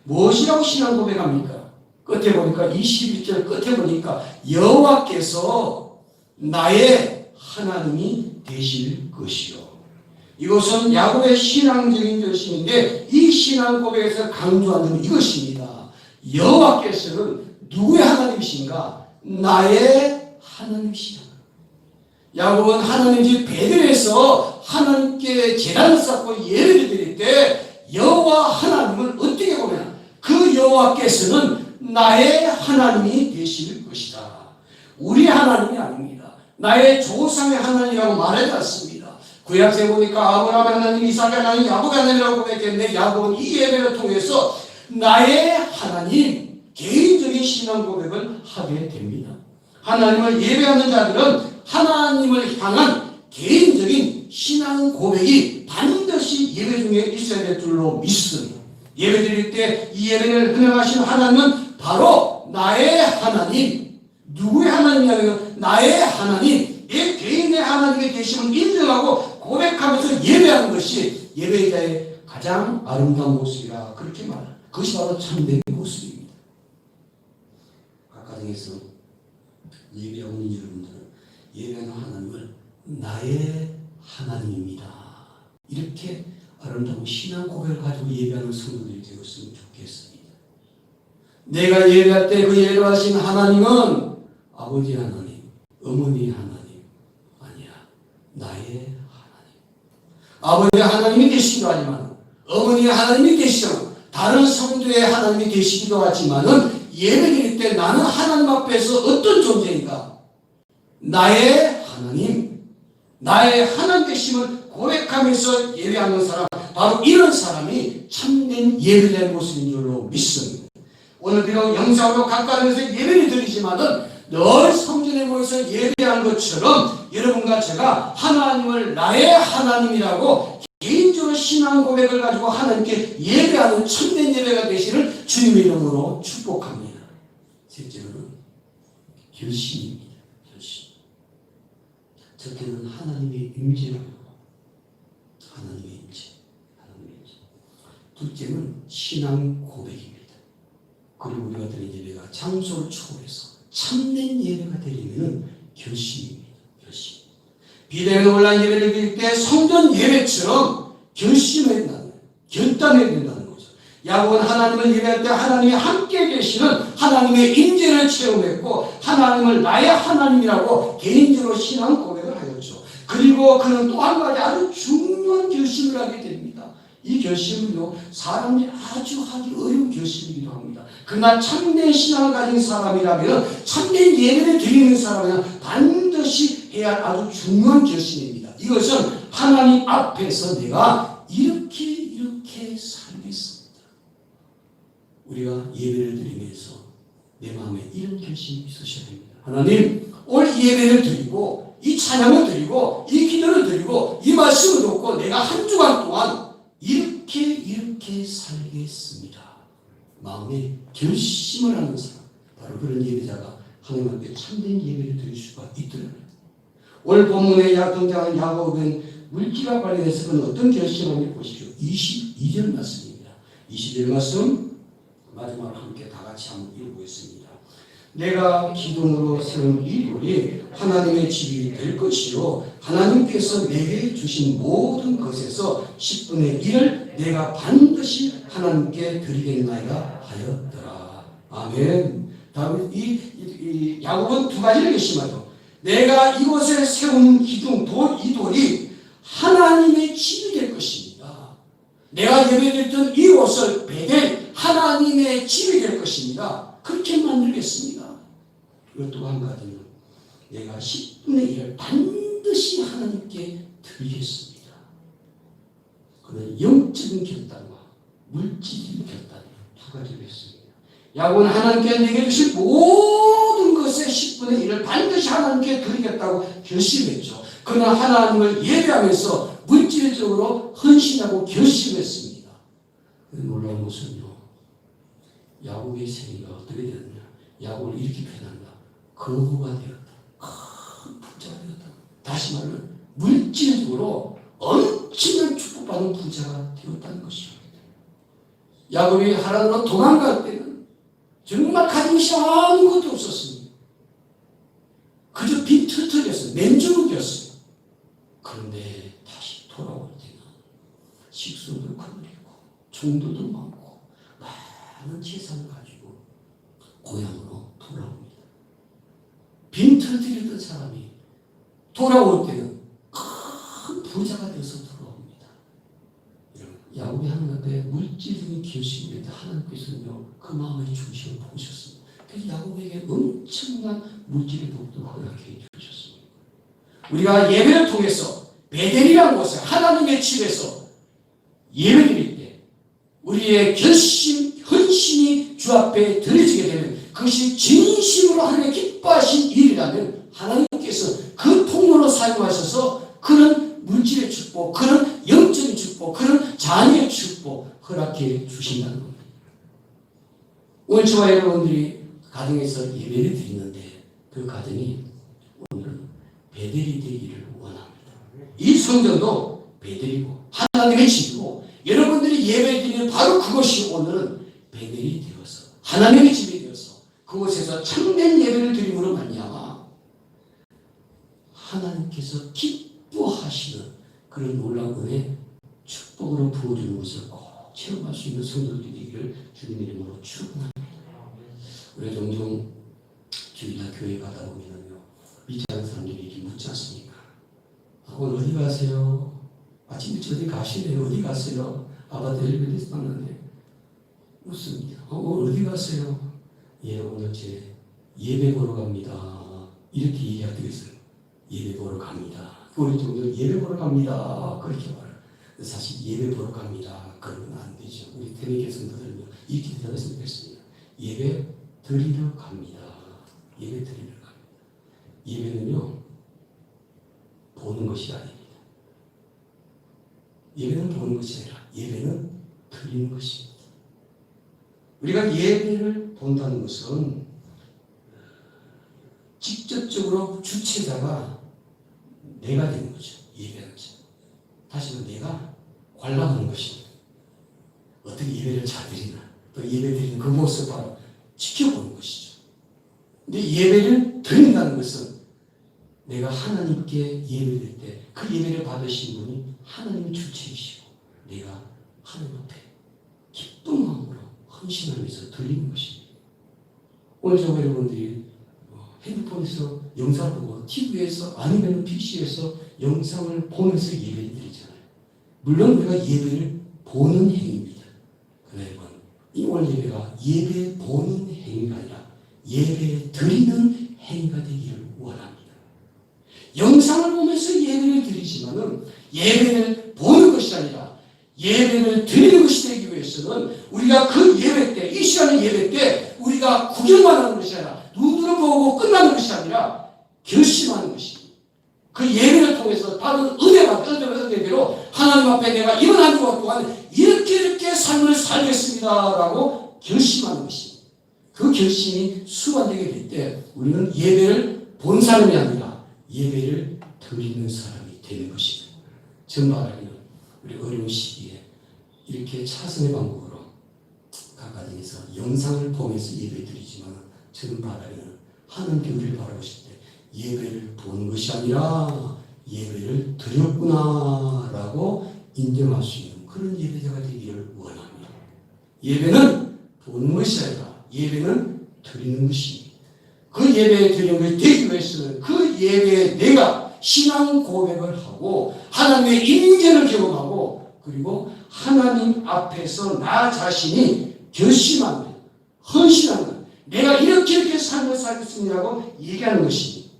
무엇이라고 신앙 고백합니까? 끝에 보니까 21절 끝에 보니까 여호와께서 나의 하나님이 되실 것이요. 이것은 야곱의 신앙적인 결심인데 이 신앙 고백에서 강조하는 이것입니다. 여호와께서는 누구의 하나님이신가? 나의 하나님이시다. 야곱은 하나님 집 베들에서 하나님께 제단을 쌓고 예배를 드릴 때 여호와 하나님을 어떻게 보면 그 여호와께서는 나의 하나님이 되실 것이다. 우리 하나님이 아닙니다. 나의 조상의 하나님이라고 말하지 않습니다. 구약에 보니까 아브라함의 하나님, 이삭의 하나님, 야곱의 하나님이라고 고백했는데 야곱은 이 예배를 통해서 나의 하나님 개인적인 신앙 고백을 하게 됩니다. 하나님을 예배하는 자들은 하나님을 향한 개인적인 신앙 고백이 반드시 예배 중에 있어야 될 줄로 믿습니다. 예배 드릴 때 이 예배를 헌행하신 하나님은 바로 나의 하나님, 누구의 하나님이냐면 나의 하나님, 내 개인의 하나님의 계심을 인정하고 고백하면서 예배하는 것이 예배자의 가장 아름다운 모습이라 그렇게 말합니다. 그것이 바로 참된 모습입니다. 각 가정에서 예배하는 여러분들은 예배하는 하나님을 나의 하나님입니다. 이렇게 아름다운 신앙 고백을 가지고 예배하는 성도들이 되었으면 좋겠습니다. 내가 예배할 때 그 예배하신 하나님은 아버지 하나님, 어머니 하나님 아니야. 나의 하나님. 아버지 하나님이 되시기도 하지만 어머니 하나님이 되시고 다른 성도의 하나님이 되시기도 하지만은 예배드릴 때 나는 하나님 앞에서 어떤 존재인가? 나의 하나님, 나의 하나님 되심을 고백하면서 예배하는 사람, 바로 이런 사람이 참된 예배자의 모습인 줄로 믿습니다. 오늘 비록 영상으로 가까이서 예배를 드리지만은 늘 성전에 모여서 예배하는 것처럼 여러분과 제가 하나님을 나의 하나님이라고 개인적으로 신앙 고백을 가지고 하나님께 예배하는 참된 예배가 되시를 주님의 이름으로 축복합니다. 셋째로는 결심입니다. 결심. 첫째는 하나님의 임재로 하나님의 임재. 하나님의 임재. 둘째는 신앙 고백입니다. 그리고 우리가 드린 예배가 장소를 초월해서 참된 예배가 되려면 결심입니다. 결심. 비대면 온라인 예배를 드릴 때 성전 예배처럼 결심해야 된다는 거예요. 결단해야 된다는 거죠. 야곱은 하나님을 예배할 때 하나님이 함께 계시는 하나님의 임재를 체험했고 하나님을 나의 하나님이라고 개인적으로 신앙 고백을 하였죠. 그리고 그는 또 한 가지 아주 중요한 결심을 하게 됩니다. 이 결심은요, 사람이 아주 하기 어려운 결심이기도 합니다. 그러나 참된 신앙을 가진 사람이라면, 참된 예배를 드리는 사람이라면 반드시 해야 할 아주 중요한 결심입니다. 이것은 하나님 앞에서 내가 이렇게 살겠습니다. 우리가 예배를 드리면서 내 마음에 이런 결심이 있으셔야 됩니다. 하나님, 오늘 이 예배를 드리고 이 찬양을 드리고 이 기도를 드리고 이 말씀을 듣고 내가 한 주간 동안 이렇게 살겠습니다. 마음에 결심을 하는 사람, 바로 그런 예배자가 하나님 앞에 참된 예배를 드릴 수가 있더라고요. 오늘 본문에 등장한 야곱은 물질과 관련해서 그는 어떤 결심을 보십시오. 22절 말씀입니다. 22절 말씀 마지막으로 함께 다 같이 한번 읽어보겠습니다. 내가 기둥으로 세운 이 돌이 하나님의 집이 될 것이요 하나님께서 내게 주신 모든 것에서 10분의 1을 내가 반드시 하나님께 드리겠나이다 하였더라. 아멘. 다음 이 야곱은 두 가지를 결심하죠. 내가 이곳에 세운 기둥 이 돌이 하나님의 집이 될 것입니다. 내가 예배드렸던 이곳을 베델 하나님의 집이 될 것입니다. 그렇게 만들겠습니다. 그리고 또 한 가지는 내가 10분의 1을 반드시 하나님께 드리겠습니다. 그는 영적인 결단과 물질적인 결단 두 가지를 했습니다. 야곱은 하나님께 내게 주실 모든 것의 10분의 1을 반드시 하나님께 드리겠다고 결심했죠. 그는 하나님을 예배하면서 물질적으로 헌신하고 결심했습니다. 놀라운 것은요, 야곱의 생애가 어떻게 되었냐? 야곱을 이렇게 표현한다. 거부가 되었다. 큰 부자가 되었다. 다시 말하면 물질적으로 엄청난 축복받은 부자가 되었다는 것입니다. 야곱이 하란으로 도망갈 때는 정말 가진 것이 아무것도 없었습니다. 그저 빈털털이었어요. 맨주먹이었어요. 그런데 다시 돌아올 때는 식수도 거느리고 종들도 많고 많은 재산을 가지고 고향으로 돌아옵니다. 빈털터리던 사람이 돌아올 때는 큰 부자가 되어서 돌아옵니다. 야곱이 하나님께 물질적인 결심을 할 때 하나님께서는요 그 마음의 중심을 보셨습니다. 그래서 야곱에게 엄청난 물질의 복도 허락해 주셨습니다. 우리가 예배를 통해서 베델이라는 곳에 하나님의 집에서 예배드릴 때 우리의 결심, 헌신이 주 앞에 드려지게 되면 그것이 진심으로 하나님의 기뻐하신 일이라면 하나님께서 그 통로로 사용하셔서 그런 물질의 축복, 그런 영적인 축복, 그런 자녀의 축복 허락해 주신다는 겁니다. 오늘 저와 여러분들이 가정에서 예배를 드리는데 그 가정이 오늘은 베델이 되기를 원합니다. 이 성전도 베델이고 하나님의 집이고 여러분들이 예배 드리는 바로 그것이 오늘은 베델이 되어서 하나님의 집이 되어서 그곳에서 참된 예배를 드림으로 말미암아 하나님께서 기뻐하시는 그런 놀라운 은혜 축복으로 부어주는 것을 꼭 체험할 수 있는 성도들이 되기를 주님의 이름으로 축원합니다. 우리가 종종 주일날 교회 가다 보면요 믿지 않는 사람들이 이렇게 묻지 않습니까? 오늘 어디 가세요? 아침 일찍 어디 가시네요? 어디 가세요? 아파트 엘리베이터에서 만났는데 묻습니다. 오늘 어디 가세요? 예, 오늘 제 예배 보러 갑니다. 이렇게 얘기하게 되겠어요. 예배 보러 갑니다. 우리 종들 예배 보러 갑니다. 그렇게 말해요. 사실 예배 보러 갑니다. 그러면 안 되죠. 우리 태민교 성도들은요 이렇게 대답했으면 좋겠습니다. 예배 드리러 갑니다. 예배 드리러 갑니다. 예배는요 보는 것이 아닙니다. 예배는 보는 것이 아니라 예배는 드리는 것입니다. 우리가 예배를 본다는 것은 직접적으로 주체자가 내가 되는 거죠. 예배하는 것. 다시 말해 내가 관람하는 것입니다. 어떻게 예배를 잘 드리나 또 예배 드리는 그 모습을 바로 지켜보는 것이죠. 근데 예배를 드린다는 것은 내가 하나님께 예배드릴 때 그 예배를 받으신 분이 하나님의 주체이시고 내가 하나님 앞에 기쁜 마음으로 헌신하면서 드리는 것입니다. 오늘 저 여러분들이 핸드폰에서 영상을 보고 TV에서 아니면 PC에서 영상을 보면서 예배를 드리잖아요. 물론 우리가 예배를 보는 행위입니다. 그러나 여러분, 이 오늘 예배가 예배 보는 행위가 아니라 예배 드리는 행위가 되기를 원합니다. 영상을 보면서 예배를 드리지만은 예배를 보는 것이 아니라 예배를 드리는 것이 되기 위해서는 우리가 그 예배 때, 이 시간의 예배 때 우리가 구경만 하는 것이 아니라 눈으로 보고 끝나는 것이 아니라 결심하는 것입니다. 그 예배를 통해서 받은 은혜대로 하나님 앞에 내가 이번 한 주간 동안 이렇게 삶을 살겠습니다라고 결심하는 것입니다. 그 결심이 수반되게 될 때 우리는 예배를 본 사람이 아니라 예배를 드리는 사람이 되는 것입니다. 전바라기는 우리 어려운 시기에 이렇게 차선의 방법으로 가까이에서 영상을 보면서 예배 드리지만 전바라기는 하나님께 우리를 바라보실 때 예배를 보는 것이 아니라 예배를 드렸구나라고 인정할 수 있는 그런 예배자가 되기를 원합니다. 예배는 보는 것이 아니라 예배는 드리는 것입니다. 그 예배에 드리는 것이 되기 위해서는 그 예배에 내가 신앙 고백을 하고 하나님의 임재를 경험하고 그리고 하나님 앞에서 나 자신이 결심하는 헌신하는 내가 이렇게 삶을 살겠습니다라고 얘기하는 것입니다.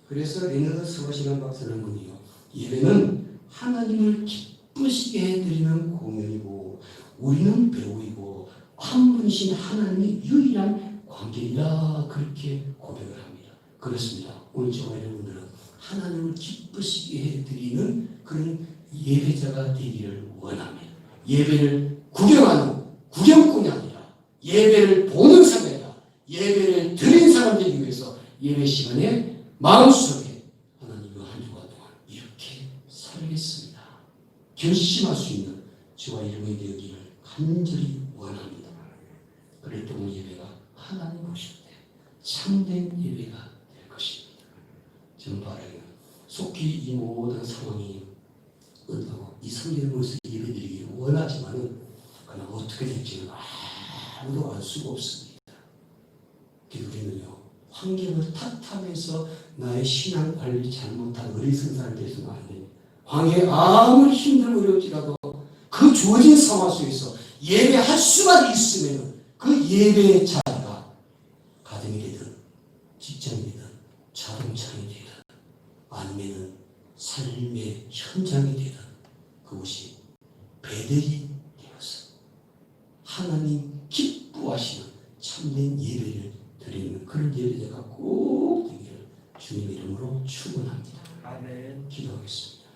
그래서 레너드 스워시간 박사는 분이요. 예배는 하나님을 기쁘시게 해드리는 공연이고 우리는 배우이고 한 분이신 하나님의 유일한 관계이라 그렇게 고백을 합니다. 그렇습니다. 오늘 저와 여러분들은 하나님을 기쁘시게 해드리는 그런 예배자가 되기를 원합니다. 예배를 구경하는 구경꾼이 아니라 예배를 보는 사람이 아니라 예배를 드린 사람 되기 위해서 예배 시간에 마음속에 하나님과 한 주간 동안 이렇게 살겠습니다. 결심할 수 있는 저와 여러분이 되기를 간절히 원합니다. 그럴 때 오늘 예배가 하나님 보실 때 참된 예배가 될 것입니다. 저는 바라기는 속히 이 모든 상황이 끝나고 이 성경을 보면서 예배드리기를 원하지만은 그러나 어떻게 될지는 아무도 알 수가 없습니다. 우리는요 환경을 탓하면서 나의 신앙 관리 잘못한 어리석은 사람이 되서는 안 됩니다. 환경이 아무리 힘들고 어려울지라도 그 주어진 상황 속에서 예배할 수만 있으면 그 예배의 자리가 가정이 되든 직장이 되든 자동차이 되든 아니면 삶의 현장이 되든 그것이 배들이 되어서 하나님 기뻐하시는 참된 예배를 드리는 그런 예배자가 꼭 되기를 주님의 이름으로 축원합니다. 아멘. 기도하겠습니다.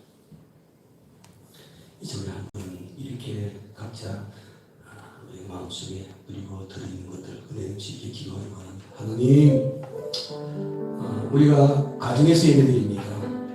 이제 우리 한번 이렇게 각자 우리 마음속에 그리고 드리는 것들 은혜 없이 기도하기 바랍니다. 하나님, 우리가 가정에서 예배드립니다.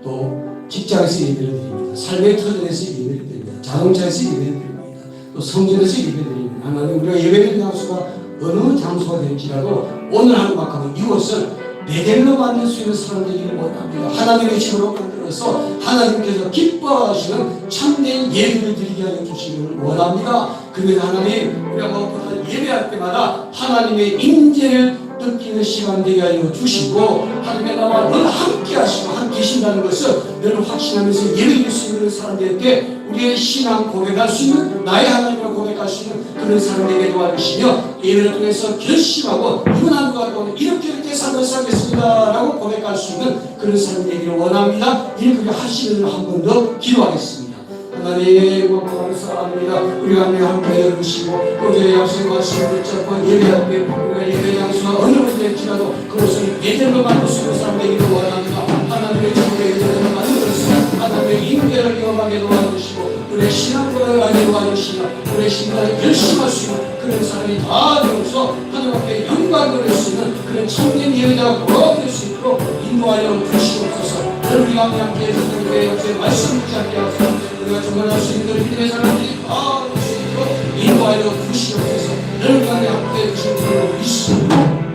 또 직장에서 예배를 드립니다. 삶의 터전에서 예배를 드립니다. 자동차에서 예배를 드립니다. 또 성전에서 예배를 드립니다. 하나님, 우리가 예배드리는 장소가 어느 장소가 될지라도 오늘 하루만큼은 이곳을 베델로 만들 수 있는 사람 되기를 원합니다. 하나님의 집으로 만들어서 하나님께서 기뻐하시는 참된 예배를 드리게 하여 주시기를 원합니다. 그래서 하나님, 우리가 무엇보다 예배할 때마다 하나님의 임재를 느끼는 시간 되게 하여 주시고 하나님의 나와 늘 함께 하시고 함께 계신다는 것을 늘 확신하면서 예배드릴 수 있는 사람들에게 우리의 신앙 고백할 수 있는 나의 하나님을 고백할 수 있는 그런 사람에게 도와주시며 예배를 통해서 결심하고 이번 한 주간 동안 이렇게 삶을 살겠습니다 라고 고백할 수 있는 그런 사람이 되기를 원합니다. 이렇게 하시는 한 번 더 기도하겠습니다. 하나님 감사합니다. 우리가 함께 해주시고 어제 약속의 말씀을 붙잡고 예배할 때 우리가 예배 장소가 어느 곳이 될지라도 그것을 예배로 만들 수 있는 사람 되기를 원합니다. 하나님의 집에 예배를 만들어서 하나님의 임재를 경험하게 도와주시고 우리의 신앙을 가지고 도와주시고 우리의 신앙을 결심할 수 있는 그런 사람이 다 되어서 하나님 앞에 영광을 드릴 수 있는 그런 참된 예배자가 꼭 될 수 있도록 인도하여 주시옵소서. 우리가 함께 해주시는 그 역사의 말씀 붙지 않게 하소서. 우리가 정말 수 있는 믿음의 사람들이 다 될 수 있도록 인도하여 주시옵소서. 늘 간에 함께 해주시는 줄로 믿습니다.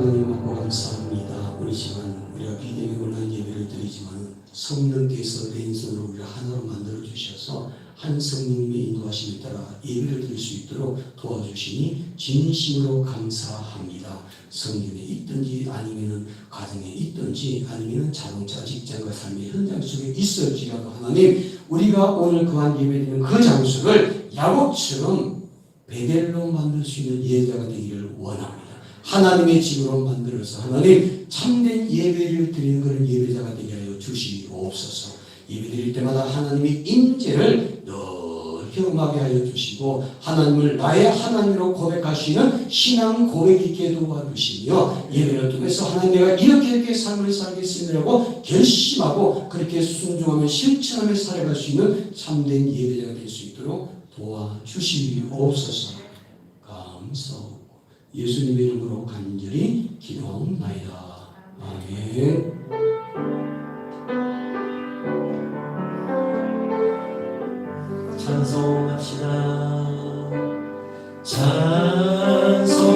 하나님 받고 감사합니다. 우리 시간 우리가 비대면 온라인 예배를 드리지만 성령께서 랜선으로 우리를 하나로 만들어 주셔서 한 성령님의 인도하심에 따라 예배를 드릴 수 있도록 도와주시니 진심으로 감사합니다. 성경에 있든지 아니면은 가정에 있든지 아니면은 자동차 직장과 삶의 현장 속에 있을지라도 하나님 우리가 오늘 그한 예배드리는 그 장소를 야곱처럼 베델로 만들 수 있는 예배자가 되기를 원합니다. 하나님의 집으로 만들어서 하나님 참된 예배를 드리는 그런 예배자가 되게 하여 주시옵소서. 예배 드릴 때마다 하나님의 임재를 늘 경험하게 하여 주시고 하나님을 나의 하나님으로 고백하시는 신앙 고백 있게 도와주시며 예배를 통해서 하나님 내가 이렇게 삶을 살겠습니다라고 결심하고 그렇게 순종하며 실천하며 살아갈 수 있는 참된 예배자가 될 수 있도록 도와주시옵소서. 감사하고 예수님의 이름으로 간절히 기도하옵나이다. 아멘. 찬송합시다. 찬송합시다.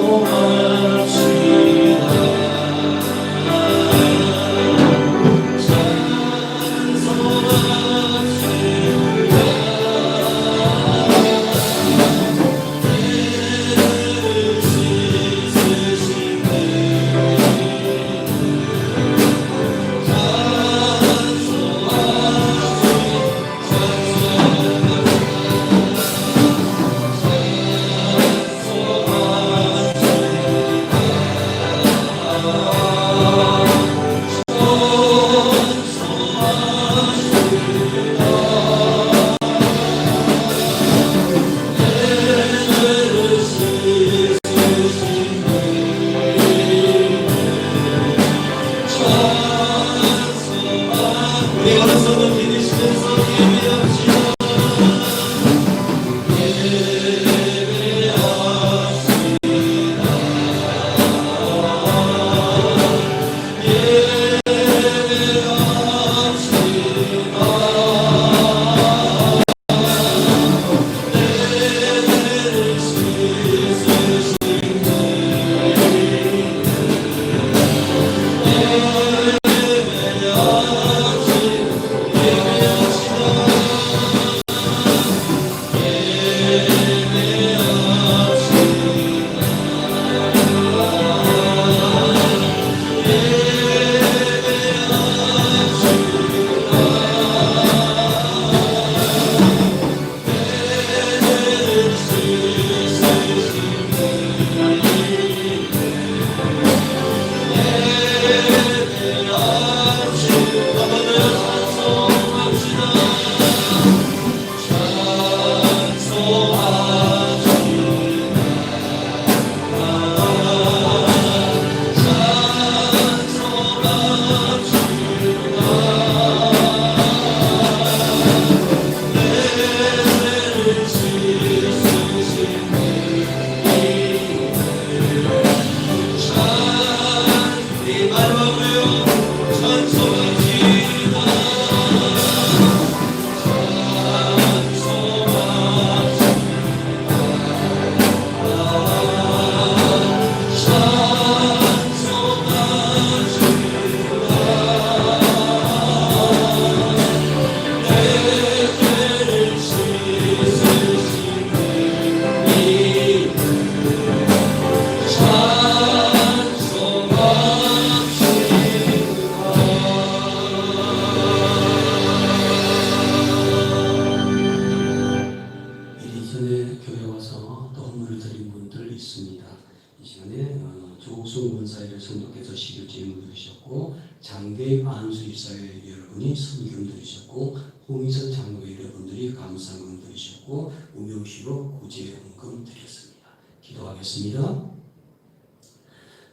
장대 안수입사회 여러분이 성경 들으셨고 홍희선 장로회 여러분들이 감사금 들으셨고 우명시로 구제헌금 드렸습니다. 기도하겠습니다.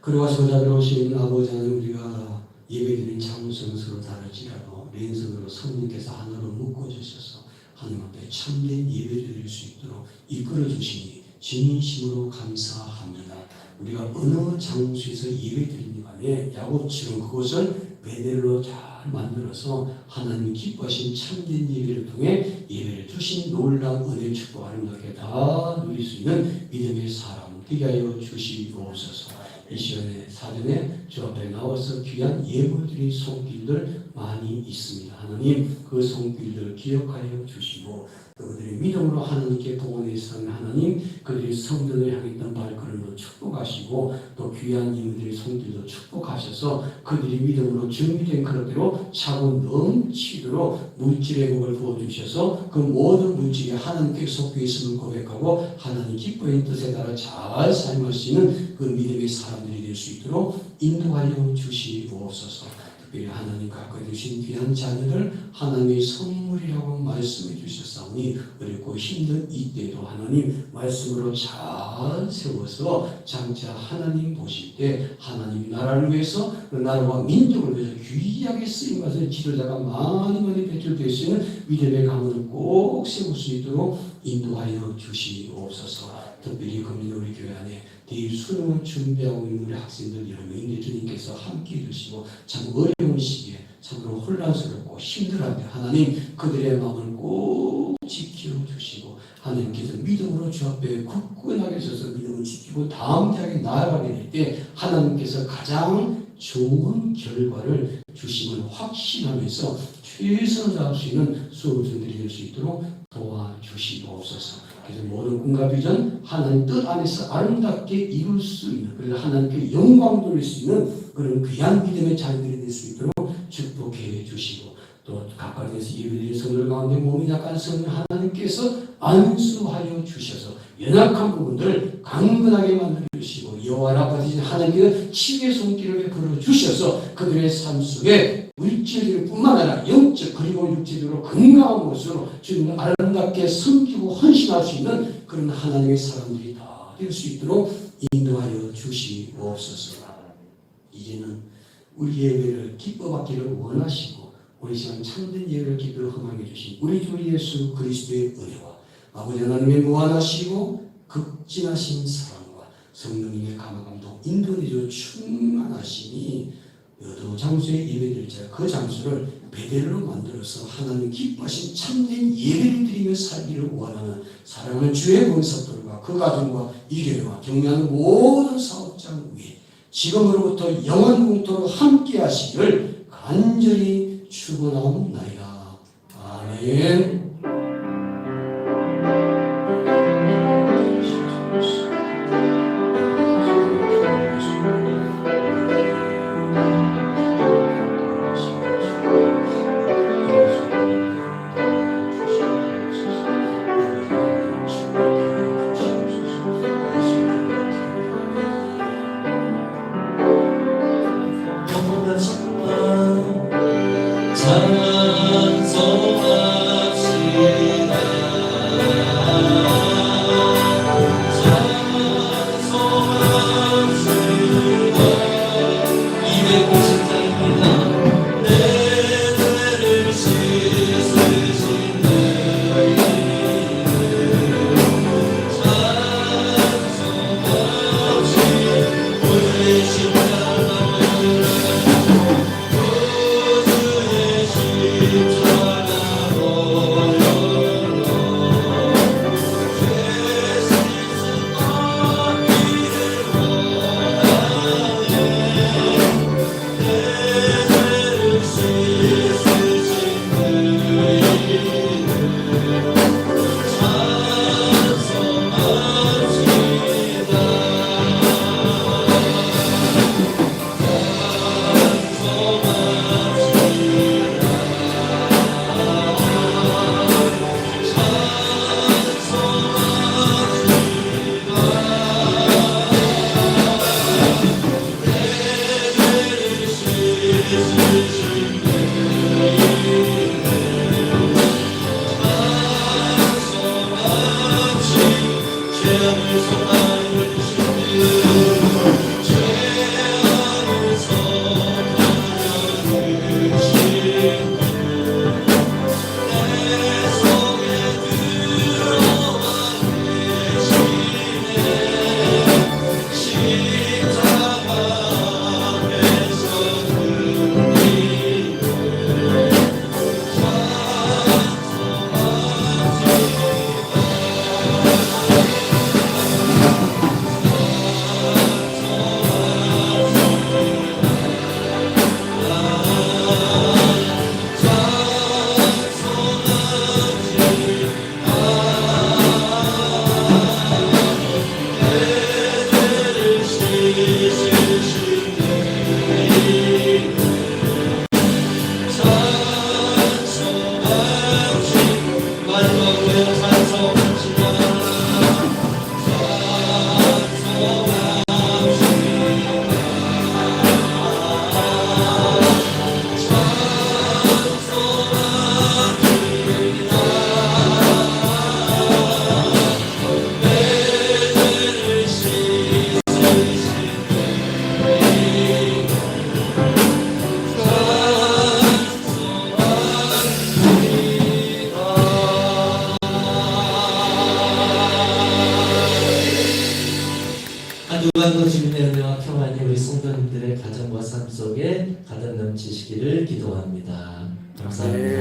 그러와 저자들 오신 아버지 하나님 우리가 예배드린 장소는 서로 다를지라도 랜선으로 성령께서 하나로 묶어주셔서 하나님 앞에 참된 예배를 드릴 수 있도록 이끌어 주시니 진심으로 감사합니다. 우리가 어느 장소에서 예배드리는 간에 야곱처럼 그것을 베델로 잘 만들어서 하나님 기뻐하신 참된 예배를 통해 예배를 주신 놀라운 은혜 축복 아름답게 다 누릴 수 있는 믿음의 사람 되게 하여 주시옵소서. 이 시간에 사전에 주 앞에 나와서 귀한 예물들이 손길들 많이 있습니다. 하나님 그 손길들 기억하여 주시고 그들의 믿음으로 하나님께 봉헌해서 하나님 그들이 성전을 향했던 발걸음으로 축복하시고 또 귀한 이들의 손길도 축복하셔서 그들이 믿음으로 준비된 그릇대로 차고 넘치도록 물질의 복을 부어주셔서 그 모든 물질이 하나님께 속해 있음을 고백하고 하나님 기뻐의 뜻에 따라 잘 삶을 수 있는 그 믿음의 사람들이 될 수 있도록 인도하여 주시옵소서. 특별히 하나님 가까이 주신 귀한 자녀들 하나님의 선물이라고 말씀해 주셨사오니 어렵고 힘든 이때도 하나님 말씀으로 잘 세워서 장차 하나님 보실 때 하나님 나라를 위해서 그 나라와 민족을 위해서 귀하게 쓰임받은 지도자가 많이 배출될 수 있는 믿음의 가문을 꼭 세울 수 있도록 인도하여 주시옵소서. 특별히 금년 우리 교회 안에 대입 수능을 준비하고 있는 우리 학생들 여러 명인데 주님께서 함께 해주시고 참 어려운 시기에 참으로 혼란스럽고 힘들한데 하나님 그들의 마음을 꼭 지켜주시고 하나님께서 믿음으로 주 앞에 굳건하게 서서 믿음을 지키고 다음 대학에 나아가게 될 때 하나님께서 가장 좋은 결과를 주심을 확신하면서 최선을 다할 수 있는 수험생들이 될 수 있도록 도와주시옵소서. 그래서 모든 꿈과 비전 하나님 뜻 안에서 아름답게 이룰 수 있는 그래서 하나님께 영광 돌릴 수 있는 그런 귀한 믿음의 자녀들이 될 수 있도록 축복해 주시고 또 각각에서 예배드린 성들 가운데 몸이 약한 성을 하나님께서 안수하여 주셔서 연약한 부분들을 강건하게 만들어 주시고 여호와라 아버지 하나님께서 치유의 손길을 베풀어 주셔서 그들의 삶 속에 물질적일 뿐만 아니라 영적 그리고 육체적으로 건강한 모습으로 주님을 아름답게 섬기고 헌신할 수 있는 그런 하나님의 사람들이 다 될 수 있도록 인도하여 주시옵소서. 이제는 우리 예배를 기뻐받기를 원하시고 우리 시간 참된 예배를 기도로 허망해 주신 우리 주 예수 그리스도의 은혜와 아버지 하나님의 무한하시고 극진하신 사랑과 성령님의 감화감동 인도내주 충만하시니 여도 장소에 예배드릴 자 그 장소를 베델로 만들어서 하나님 기뻐하신 참된 예배를 드리며 살기를 원하는 사랑하는 주의 권사들과 그 가정과 이 교회와 격려하는 모든 사업장 위에 지금으로부터 영원공토록 함께 하시기를 간절히 축원하옵나이다. 아멘. 찬송합시다. 한 주간도 주님의 은혜와 평안이 우리 성도님들의 가정과 삶 속에 가득 넘치시기를 기도합니다. 감사합니다.